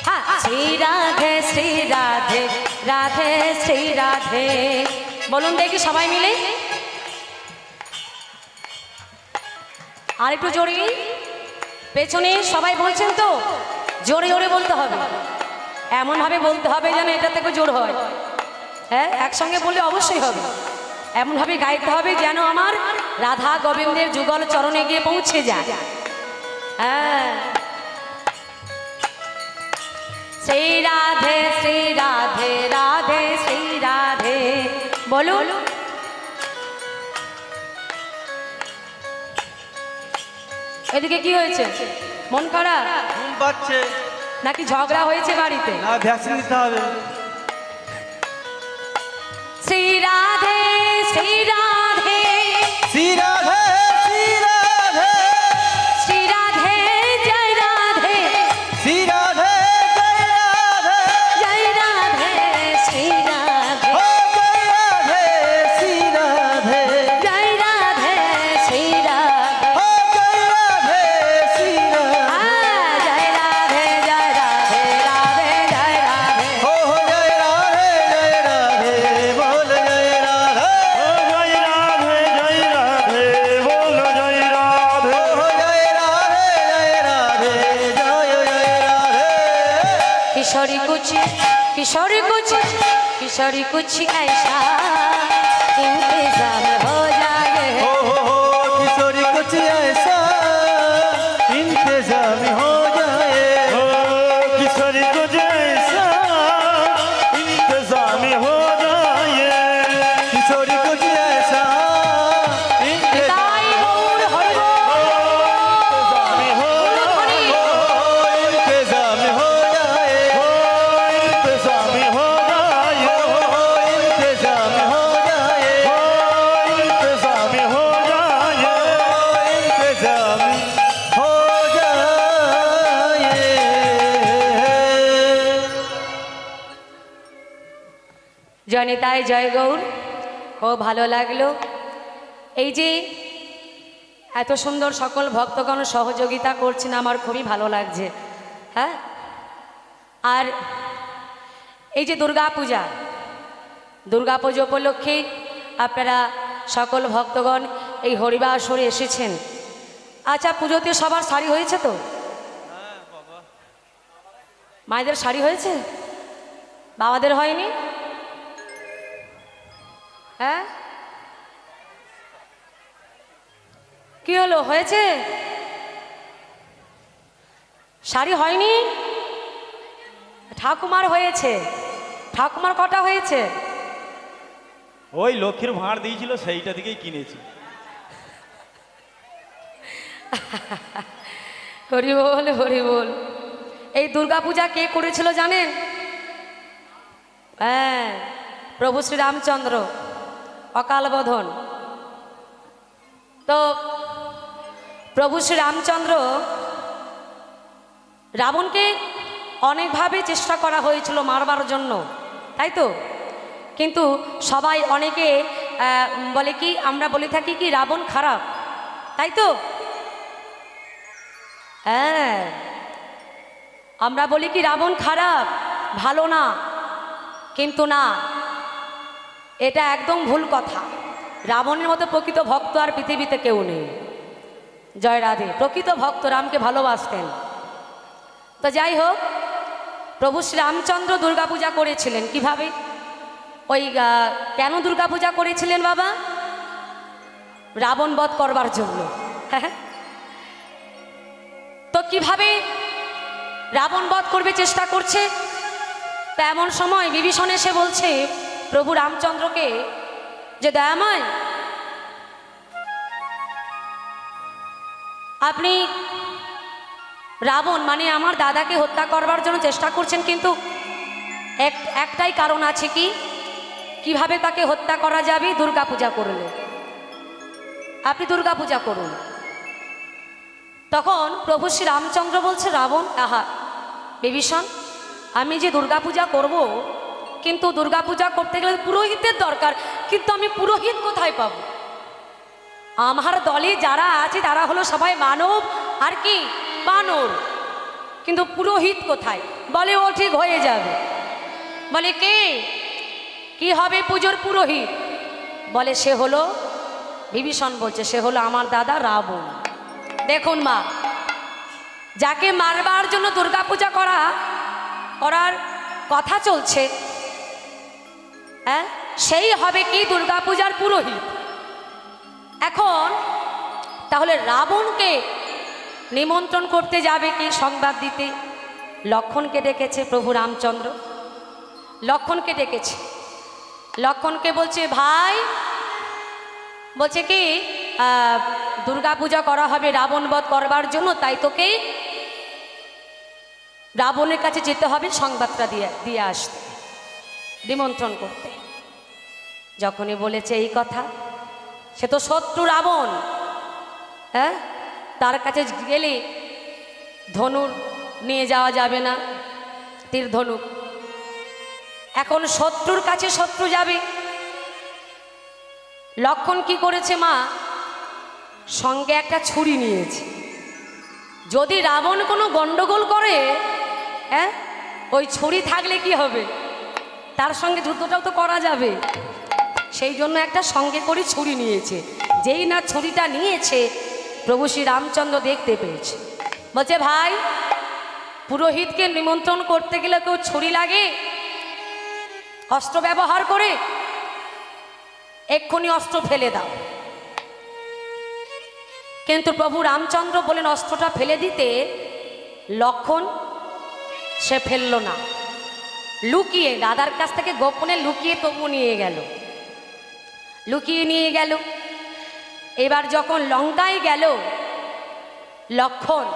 হ্যাঁ শ্রী রাধে রাধে শ্রী রাধে বলুন দেখি সবাই মিলে আর একটু জোরে পেছনে সবাই বলছেন তো জোরে জোরে বলতে হবে এমনভাবে বলতে হবে যেন এটা থেকে জোর হয় হ্যাঁ একসঙ্গে বললে অবশ্যই হবে এমনভাবে গাইতে হবে যেন আমার রাধা গোবিন্দের যুগল চরণে গিয়ে পৌঁছে যায় হ্যাঁ শ্রী রাধে রাধে শ্রী রাধে বলুন এদিকে কি হয়েছে মন খারাপ ঘুম পাচ্ছে নাকি ঝগড়া হয়েছে বাড়িতে না ভ্যাকসিন দিতে হবে শ্রী রাধে শ্রী রাধে শ্রী রাধে শ্রী রাধে শ্রী রাধে জয় রাধে শ্রী রাধে জয় রাধে জয় রাধে শ্রী রাধে ও জয় রাধে শ্রী রাধে জয় রাধে শ্রী রাধে ও জয় রাধে শ্রী রাধে জয় রাধে রাধে জয় রাধে ও জয় রাধে বল জয় রাধে ও জয় রাধে বল জয় রাধে ও জয় রাধে জয় রাধে किशोरी कुछ ऐसा इंतजाम हो जाए हो किशोरी कुछ ऐसा इंतजाम हो जाए ओ किशोरी को जैसा इंतजाम हो जाए किशोरी कुछ ऐसा इंतजाम ताई गौर हरि इंतजाम हो इंतजाम हो जाए इंतजाम हो जाए इंतजाम हो जाए इंतजाम हो जाए इंतजाम हो जाए জনিতায় জয় গৌর খুব ভালো লাগলো এই যে এত সুন্দর সকল ভক্তগণ সহযোগিতা করছেন আমার খুবই ভালো লাগছে হ্যাঁ আর এই যে দুর্গা পূজা উপলক্ষে আপনারা সকল ভক্তগণ এই হরিবাসরে এসেছেন আচ্ছা পুজোতে সবার শাড়ি হয়েছে তো মায়েদের শাড়ি হয়েছে বাবাদের হয়নি হ্যাঁ কি হলো হয়েছে শাড়ি হয়নি ঠাকুমার হয়েছে ঠাকুমার কটা হয়েছে ওই লক্ষ্মীর ভাঁড় দিয়েছিল সেইটা দিকেই কিনেছি হরি বল হরি বল এই দুর্গাপূজা কে করেছিল জানেন হ্যাঁ প্রভু শ্রী রামচন্দ্র অকাল বোধন তো প্রভু শ্রী রামচন্দ্র রাবণকে অনেকভাবে চেষ্টা করা হয়েছিল মারবার জন্য তাই তো কিন্তু সবাই অনেকে বলে কি, আমরা বলে থাকি কি রাবণ খারাপ, তাই তো? হ্যাঁ, আমরা বলি কি রাবণ খারাপ, ভালো না, কিন্তু না, এটা একদম ভুল কথা। রাবণের মতো প্রকৃত ভক্ত আর পৃথিবীতে কেউ নেই। জয় রাধে। প্রকৃত ভক্ত রামকে ভালোবাসতেন। তো যাই হোক, প্রভু শ্রীরামচন্দ্র দুর্গাপূজা করেছিলেন কিভাবে? ওই কেন দুর্গাপূজা করেছিলেন বাবা? রাবণ বধ করবার জন্য। হ্যাঁ, তো কিভাবে রাবণ বধ করবে চেষ্টা করছে। তা এমন সময় বিভীষণ এসে বলছে প্রভু রামচন্দ্রকে যে দয়াময়, আপনি রাবণ মানে আমার দাদাকে হত্যা করবার জন্য চেষ্টা করছেন, কিন্তু একটাই কারণ আছে, কি কিভাবে তাকে হত্যা করা যাবে? দুর্গাপূজা করলে, আপনি দুর্গাপূজা করুন। তখন প্রভু শ্রী রামচন্দ্র বলছে রাবণ, আহা বিভীষণ, আমি যে দুর্গাপূজা করব, কিন্তু দুর্গাপূজা করতে গেলে পুরোহিতের দরকার, কিন্তু আমি পুরোহিত কোথায় পাব? আমার দলে যারা আছে তারা হলো সবাই মানব আর কি বানর, কিন্তু পুরোহিত কোথায়? বলে ও ঠিক হয়ে যাবে। বলে কে, কি হবে পুজোর পুরোহিত? বলে সে হলো, বিভীষণ বলছে সে হলো আমার দাদা রাবণ। দেখুন মা, যাকে মারবার জন্য দুর্গাপূজা করার কথা চলছে, হ্যাঁ, সেই হবে কি দুর্গাপূজার পুরোহিত। এখন তাহলে রাবণকে নিমন্ত্রণ করতে যাবে কি সংবাদ দিতে? লক্ষ্মণকে ডেকেছে প্রভু রামচন্দ্র, লক্ষ্মণকে ডেকেছে। লক্ষ্মণকে বলছে ভাই, বলছে কি দুর্গাপূজা করা হবে রাবণ বধ করবার জন্য, তাই তোকে রাবণের কাছে যেতে হবে সংবাদটা দিয়ে আসতে, নিমন্ত্রণ করতে। যখনই বলেছে এই কথা, সে তো শত্রু রাবণ, হ্যাঁ, তার কাছে গেলে ধনুর নিয়ে যাওয়া যাবে না, তীর ধনুক। এখন শত্রুর কাছে শত্রু যাবে। লক্ষ্মণ কি করেছে মা? সঙ্গে একটা ছুরি নিয়েছে। যদি রাবণ কোনো গন্ডগোল করে, হ্যাঁ, ওই ছুরি থাকলে কি হবে? তার সঙ্গে যুদ্ধটাও তো করা যাবে। সেই জন্য একটা সঙ্গে করে ছুরি নিয়েছে। যেই না ছুরিটা নিয়েছে, প্রভু শ্রী রামচন্দ্র দেখতে পেয়েছে। বলছে ভাই, পুরোহিতকে নিমন্ত্রণ করতে গেলে কেউ ছুরি লাগে? অস্ত্র ব্যবহার করে এক্ষুনি অস্ত্র ফেলে দাও। কিন্তু প্রভু রামচন্দ্র বলেন অস্ত্রটা ফেলে দিতে। লক্ষ্মণ সে ফেলল না, লুকিয়ে দাদার কাছ থেকে গোপনে লুকিয়ে তবু নিয়ে গেল, লুকিয়ে নিয়ে গেল। এবার যখন লঙ্কায় গেল, লক্ষ্মণ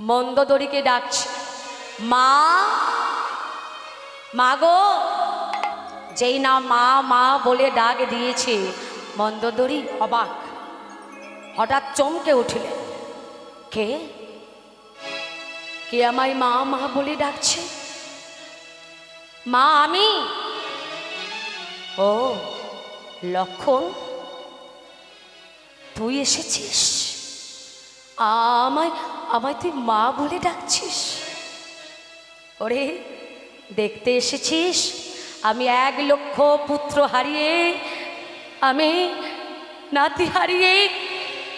মন্দোদরীকে ডাকছে, মা, মা গো। যেই না মা মা বলে ডাক দিয়েছে, মন্দোদরী অবাক, হঠাৎ চমকে উঠলেন। কে কে আমায় মা মা বলে ডাকছে? মা আমি। ও লক্ষ্মণ, তুই এসেছিস, আমায় আমায় তুই মা বলে ডাকছিস? ওরে, দেখতে এসেছিস আমি 1 লক্ষ পুত্র হারিয়ে, আমি নাতি হারিয়ে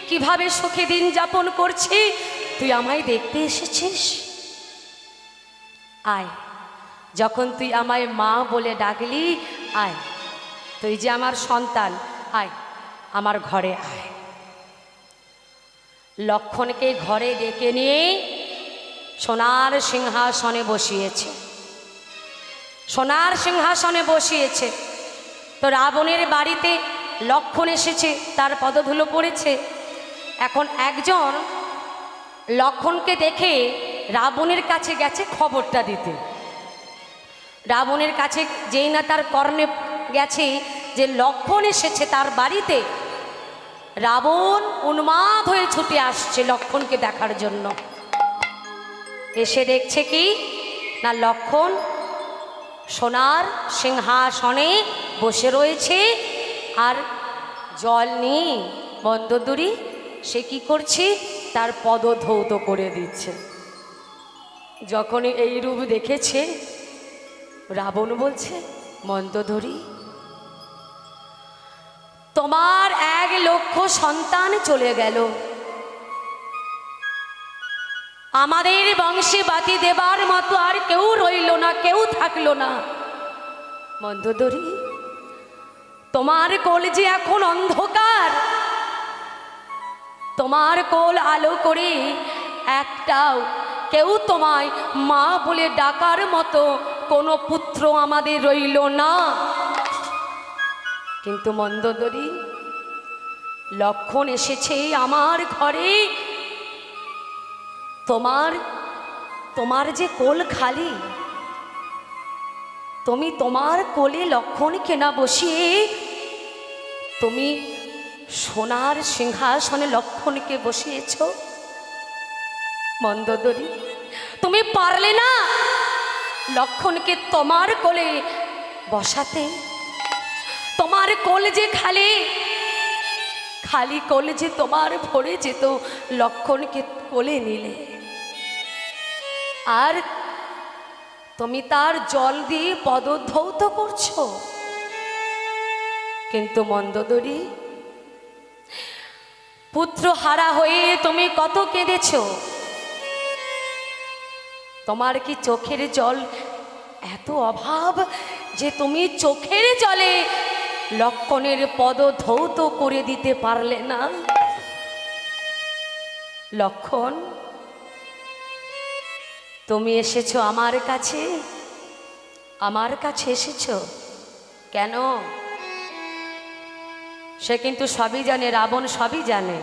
কিভাবে সুখে দিন যাপন করছি, তুই আমায় দেখতে এসেছিস? আয়, যখন তুই আমায় মা বলে ডাকলি, আয়, তুই যে আমার সন্তান, আয় আমার ঘরে আয়। লক্ষ্মণকে ঘরে ডেকে নিয়ে সোনার সিংহাসনে বসিয়েছে, সোনার সিংহাসনে বসিয়েছে। তো রাবণের বাড়িতে লক্ষ্মণ এসেছে, তার পদধূলো পড়েছে। এখন একজন লক্ষ্মণকে দেখে রাবণের কাছে গেছে খবরটা দিতে। রাবণের কাছে যেই না তার কর্ণে গেছে যে লক্ষ্মণ এসেছে তার বাড়িতে, রাবণ উন্মাদ হয়ে ছুটে আসছে লক্ষ্মণকে দেখার জন্য। এসে দেখছে কি না, লক্ষ্মণ সোনার সিংহাসনে বসে রয়েছে, আর জল নিয়ে মন্দোদরি সে কি করছে, তার পদধৌত করে দিচ্ছে। যখনই এই রূপ দেখেছে, রাবণ বলছে, মন্দোদরি, তোমার 1,00,000 সন্তান চলে গেল, আমাদের বংশে বাতি দেবার মতো আর কেউ রইল না, কেউ থাকলো না। মন্দোদরি, তোমার কোল যে এখন অন্ধকার, তোমার কোল আলো করে একটাও কেউ তোমায় মা বলে ডাকার মতো কোনো পুত্র আমাদের রইল না। কিন্তু মন্দোদরি, লক্ষণ এসেছে আমার ঘরে, তোমার যে কোল খালি, তুমি তোমার কোলে লক্ষণকে না বসিয়ে তুমি সোনার সিংহাসনে লক্ষণকে বসিয়েছ। মন্দোদরি, তুমি পারলে না লক্ষণকে তোমার কোলে বসাতে? তোমার কোল যে খালি কোল যে তোমার ভরে যেত, লক্ষণকে কোলে নিলে, আর তুমি তার জল দিয়ে পদধৌত করছো। কিন্তু মন্দোদরি, পুত্র হারা হয়ে তুমি কত কেঁদেছ, তোমার কি চোখের জল এত অভাব যে তুমি চোখের জলে লক্ষণের পদধৌত করে দিতে পারলে না? লক্ষণ, তুমি এসেছো আমার কাছে এসেছো কেন? সে কিন্তু সবই জানে, রাবণ সবই জানে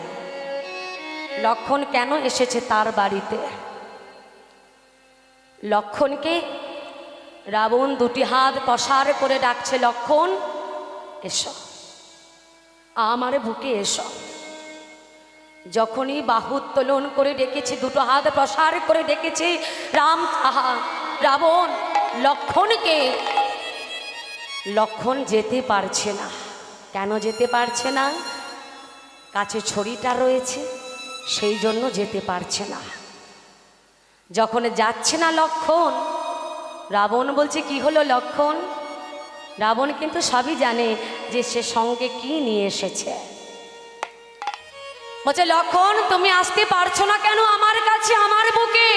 লক্ষণ কেন এসেছে তার বাড়িতে। লক্ষণকে রাবণ 2টি হাত প্রসার করে ডাকছে, লক্ষণ এসো, আমার বুকে এসো। যখনই বাহু উত্তোলন করে ডেকেছে, 2টো হাত প্রসার করে ডেকেছে রাবণ লক্ষণকে, লক্ষণ যেতে পারছে না। কেন যেতে পারছে না? কাছে ছড়িটা রয়েছে, সেই জন্য যেতে পারছে না। যখন যাচ্ছে না লক্ষণ, রাবণ বলছে, কি হলো লক্ষণ? রাবণ কিন্তু সবই জানে যে সে সঙ্গে কি নিয়ে এসেছে। বলছে, লক্ষণ, তুমি আসতে পারছো না কেন আমার কাছে, আমার বুকে?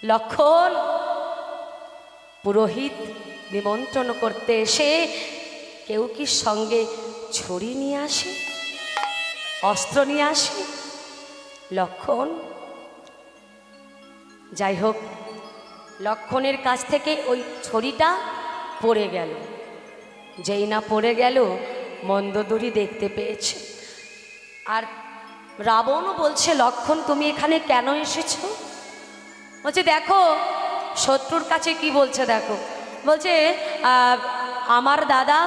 লক্ষণ, পুরোহিত নিমন্ত্রণ করতে এসে কেউ কি সঙ্গে ছড়ি নিয়ে আসে, অস্ত্র নিয়ে আসে? লক্ষণ, যাই হোক, লক্ষণের কাছ থেকে ওই ছড়িটা পড়ে গেল। যেই না পড়ে গেল, মন্দোদরি দেখতে পেয়েছে। আর রাবণও বলছে, লক্ষণ, তুমি এখানে কেন এসেছো? বলছে, দেখো শত্রুর কাছে কি বলছে, দেখো। বলছে, আমার দাদা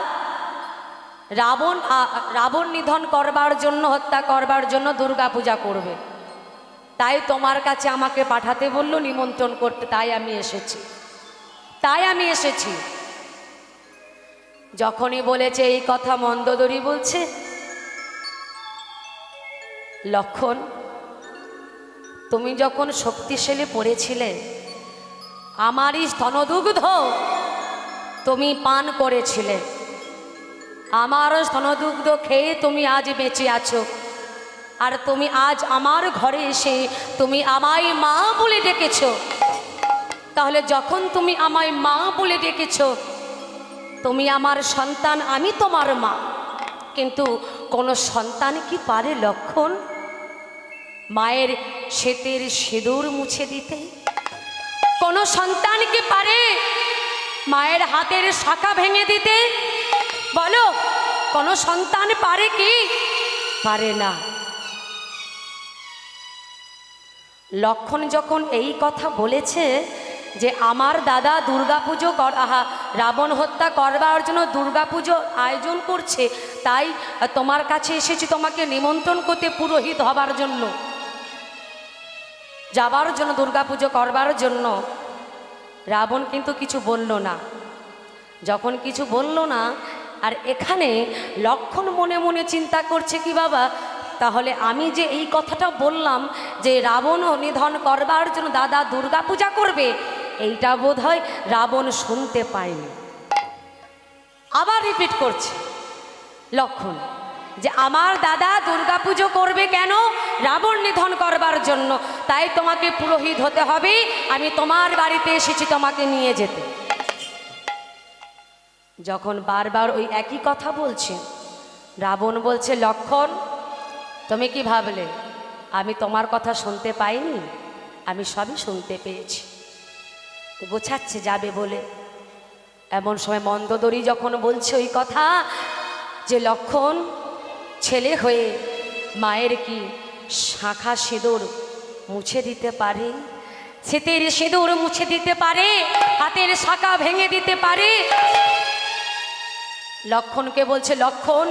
রাবণ নিধন করবার জন্য, হত্যা করবার জন্য দুর্গা পূজা করবে, তাই তোমার কাছে আমাকে পাঠাতে বললো, নিমন্ত্রণ করতে, তাই আমি এসেছি। যখনই বলেছে এই কথা, মন্দোদরি বলছে, লক্ষণ, তুমি যখন শক্তিশালী পড়েছিলে, আমারই স্তনদুগ্ধ তুমি পান করেছিলে, আমারও স্তনদুগ্ধ খেয়ে তুমি আজ বেঁচে আছো। আর তুমি আজ আমার ঘরে এসে তুমি আমায় মা বলে ডেকেছো। তাহলে যখন তুমি আমায় মা বলে ডেকেছো, তুমি আমার সন্তান, আমি তোমার মা। কিন্তু কোনো সন্তান কি পারে লক্ষণ মায়ের শ্বেতের সিঁদুর মুছে দিতে? কোনো সন্তান কি পারে মায়ের হাতের শাখা ভেঙে দিতে? বলো, কোনো সন্তান পারে কি? পারে না। লক্ষণ যখন এই কথা বলেছে যে আমার দাদা দুর্গাপুজো রাবণ হত্যা করবার জন্য দুর্গাপুজো আয়োজন করছে, তাই তোমার কাছে এসেছি তোমাকে নিমন্ত্রণ করতে, পুরোহিত হবার জন্য, যাবার জন্য, দুর্গাপুজো করবার জন্য। রাবণ কিন্তু কিছু বলল না। যখন কিছু বলল না, আর এখানে লক্ষণ মনে মনে চিন্তা করছে কি বাবা, তাহলে আমি যে এই কথাটা বললাম যে রাবণও নিধন করবার জন্য দাদা দুর্গা পূজা করবে, এইটা বোধ হয় রাবণ শুনতে পায়নি। আবার রিপিট করছে লক্ষণ যে আমার দাদা দুর্গা পুজো করবে কেন? রাবণ নিধন করবার জন্য। তাই তোমাকে পুরোহিত হতে হবে, আমি তোমার বাড়িতে এসেছি তোমাকে নিয়ে যেতে। যখন বারবার ওই একই কথা বলছে, রাবণ বলছে লক্ষণ তুমি কি ভাবলে আমি তোমার কথা শুনতে পাইনি? আমি সবই শুনতে পেয়েছি। গোছাচ্ছে যাবে বলে, এমন সময় মন্দোদরী যখন বলছে ওই কথা যে লক্ষণ ছেলে হয়ে মায়ের কি শাঁখা সিঁদুর মুছে দিতে পারে? শীতের সিঁদুর মুছে দিতে পারে? হাতের শাঁখা ভেঙে দিতে পারে? লক্ষণকে বলছে লক্ষণ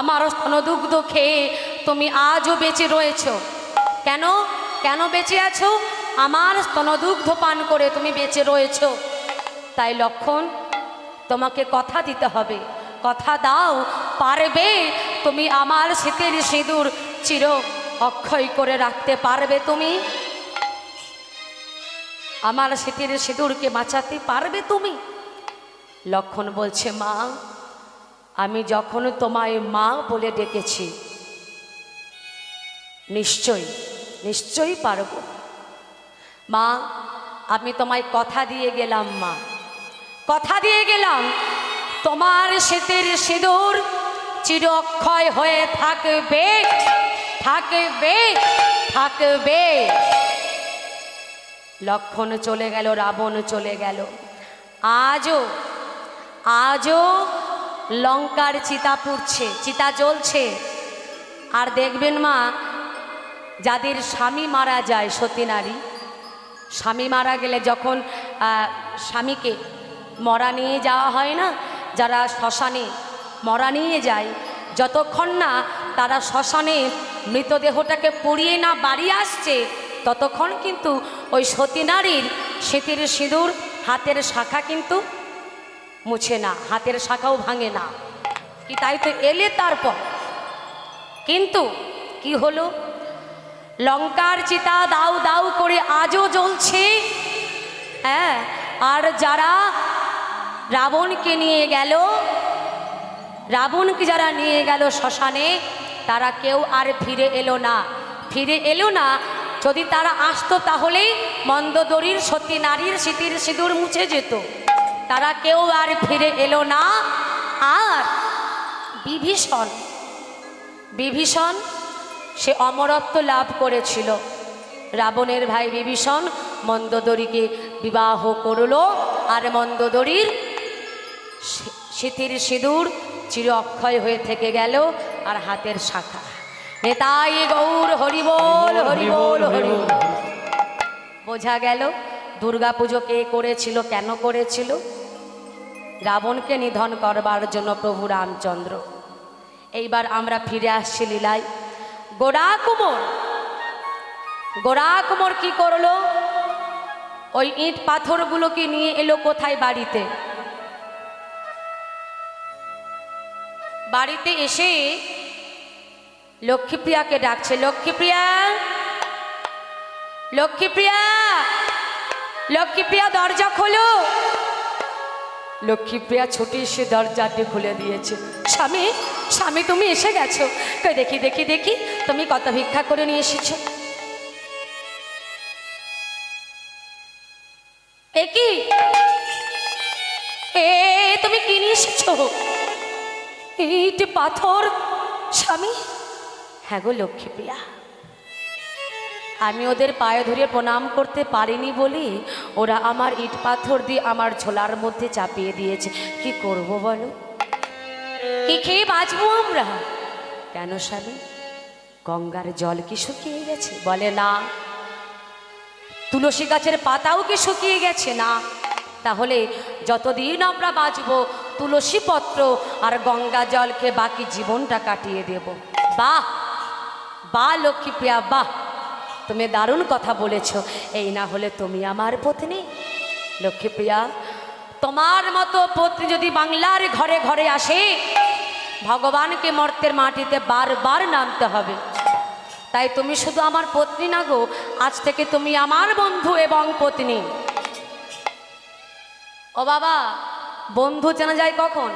আমার স্তনদুগ্ধ খেয়ে তুমি আজও বেঁচে রয়েছ। কেন কেন বেঁচে আছো? আমার স্তনদুগ্ধ পান করে তুমি বেঁচে রয়েছ। তাই লক্ষণ তোমাকে কথা দিতে হবে, কথা দাও পারবে তুমি আমার শীতের সিঁদুর চির অক্ষয় করে রাখতে পারবে? তুমি আমার শীতের সিঁদুরকে বাঁচাতে পারবে তুমি? লক্ষণ বলছে মা আমি যখন তোমায় মা বলে ডেকেছি নিশ্চয়ই নিশ্চয়ই পারবো। মা আমি তোমায় কথা দিয়ে গেলাম, মা কথা দিয়ে গেলাম তোমার শীতের সিঁদুর চির অক্ষয় হয়ে থাকবে থাকবে থাকবে। লক্ষণ চলে গেল, রাবণ চলে গেল। আজও আজও লঙ্কার চিতা পুড়ছে, চিতা জ্বলছে। আর দেখবেন মা যাদের স্বামী মারা যায়, সতী নারী স্বামী মারা গেলে যখন স্বামীকে মরা নিয়ে যাওয়া হয় না, যারা শ্মশানে মরা নিয়ে যায়, যতক্ষণ না তারা শ্মশানে মৃতদেহটাকে পুড়িয়ে না বাড়ি আসছে ততক্ষণ কিন্তু ওই সতী নারীর শীতের সিঁদুর হাতের শাখা কিন্তু মুছে না, হাতের শাখাও ভাঙে না। কি তাই তো এলে তারপর কিন্তু কি হলো, লঙ্কার চিতা দাউ দাউ করে আজও জ্বলছে। হ্যাঁ, আর যারা রাবণকে নিয়ে গেল, রাবণকে যারা নিয়ে গেল শ্মশানে, তারা কেউ আর ফিরে এলো না, ফিরে এলো না। যদি তারা আসতো তাহলেই মন্দোদরীর সতী নারীর শীতের সিঁদুর মুছে যেত। তারা কেউ আর ফিরে এলো না। আর বিভীষণ বিভীষণ সে অমরত্ব লাভ করেছিল। রাবণের ভাই বিভীষণ মন্দোদরীকে বিবাহ করল, আর মন্দোদরীর শীতের সিঁদুর চির অক্ষয় হয়ে থেকে গেল, আর হাতের শাখা। নেতাই গৌর হরিবোল হরিবোল হরিবোল। বোঝা গেল দুর্গা পুজো কে করেছিল, কেন করেছিল? রাবণকে নিধন করবার জন্য প্রভু রামচন্দ্র। এইবার আমরা ফিরে আসছি লীলায়। গোড়া কুমোর কি করলো? ওই ইট পাথরগুলোকে নিয়ে এলো কোথায়? বাড়িতে। বাড়িতে এসে লক্ষ্মীপ্রিয়াকে ডাকছে, লক্ষ্মীপ্রিয়া লক্ষ্মীপ্রিয়া লক্ষ্মীপ্রিয়া দরজা খোলো। লক্ষ্মীপ্রিয়া ছুটে এসে দরজাটি খুলে দিয়েছে। স্বামী স্বামী তুমি এসে গেছো? কই দেখি দেখি দেখি তুমি কত ভিক্ষা করে নিয়ে এসেছো। এ কি তুমি কি নিয়ে এসেছো? ইট পাথর। স্বামী? হ্যাঁ গো লক্ষ্মীপ্রিয়া, আমি ওদের পায়ে ধরে প্রণাম করতে পারিনি বলে ওরা আমার ইট পাথর দিয়ে আমার ঝোলার মধ্যে চাপিয়ে দিয়েছে। কি করব বলো? কি খেয়ে বাঁচবো আমরা? কেন স্বামী, গঙ্গার জল কি শুকিয়ে গেছে? বলে না। তুলসী গাছের পাতাও কি শুকিয়ে গেছে? না। তাহলে যতদিন আমরা বাঁচবো তুলসী পত্র আর গঙ্গা জলকে বাকি জীবনটা কাটিয়ে দেব। বাহ বাহ লক্ষ্মীপ্রিয়া, বাহ, তুমি দারুণ কথা বলেছ। এই না হলে তুমি আমার পত্নী, লক্ষ্মীপ্রিয়া, তোমার মতো পত্নী যদি বাংলার ঘরে ঘরে আসে, ভগবানকে মর্তের মাটিতে বারবার নামতে হবে। তাই তুমি শুধু আমার পত্নী না গো, আজ থেকে তুমি আমার বন্ধু এবং পত্নী। ও বাবা, বন্ধু চেনা যায় কখন?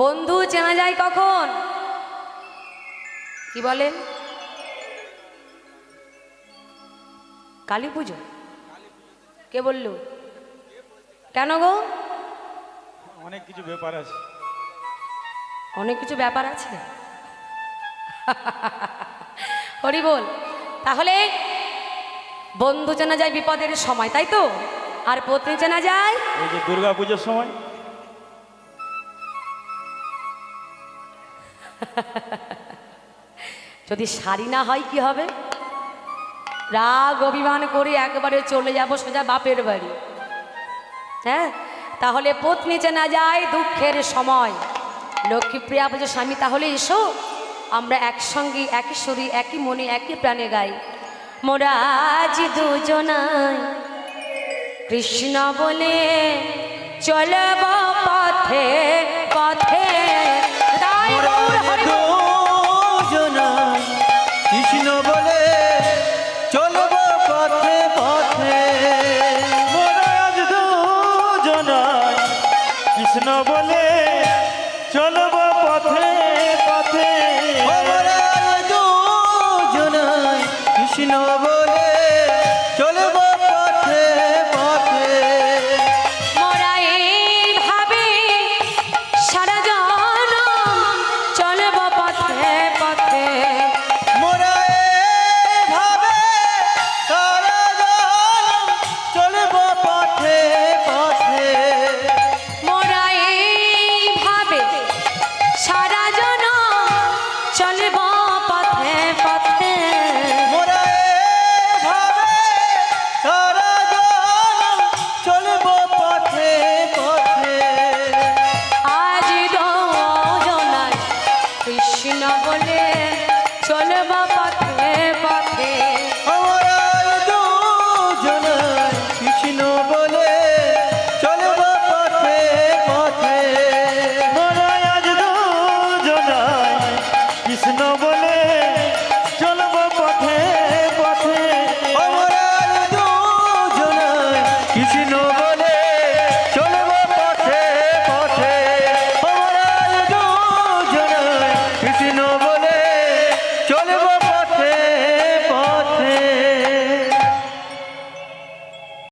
বন্ধু চেনা যায় কখন? কি বলেন? কালী পুজো? কে বললো? কেন গো? অনেক কিছু ব্যাপার আছে। অনেক কিছু ব্যাপার আছে। হরি বল। তাহলে বন্ধু চেনা যায় বিপদের সময়, তাই তো? আর পত্নী চেনা যায় এই যে দুর্গা পুজোর সময়। যদি শাড়ি না হয় কি হবে? রাগ অভিমান করে একবারে চলে যাব সোজা বাপের বাড়ি। হ্যাঁ, তাহলে পত্নী চেনা যায় দুঃখের সময়। লক্ষ্মীপ্রিয়া বলছে, স্বামী তাহলে এসো, আমরা একসঙ্গে একই শরীর একই মনে একই প্রাণে গাই। মোরা আজ দুজনায় কৃষ্ণ বলে চলব পথে পথে। তাই গৌর হরি বল। দুজনায় কৃষ্ণ বলে চলব পথে পথে। মোরা আজ দুজনায় কৃষ্ণ বলে চলব পথে পথে। আমরা দুজনায় কৃষ্ণ বলে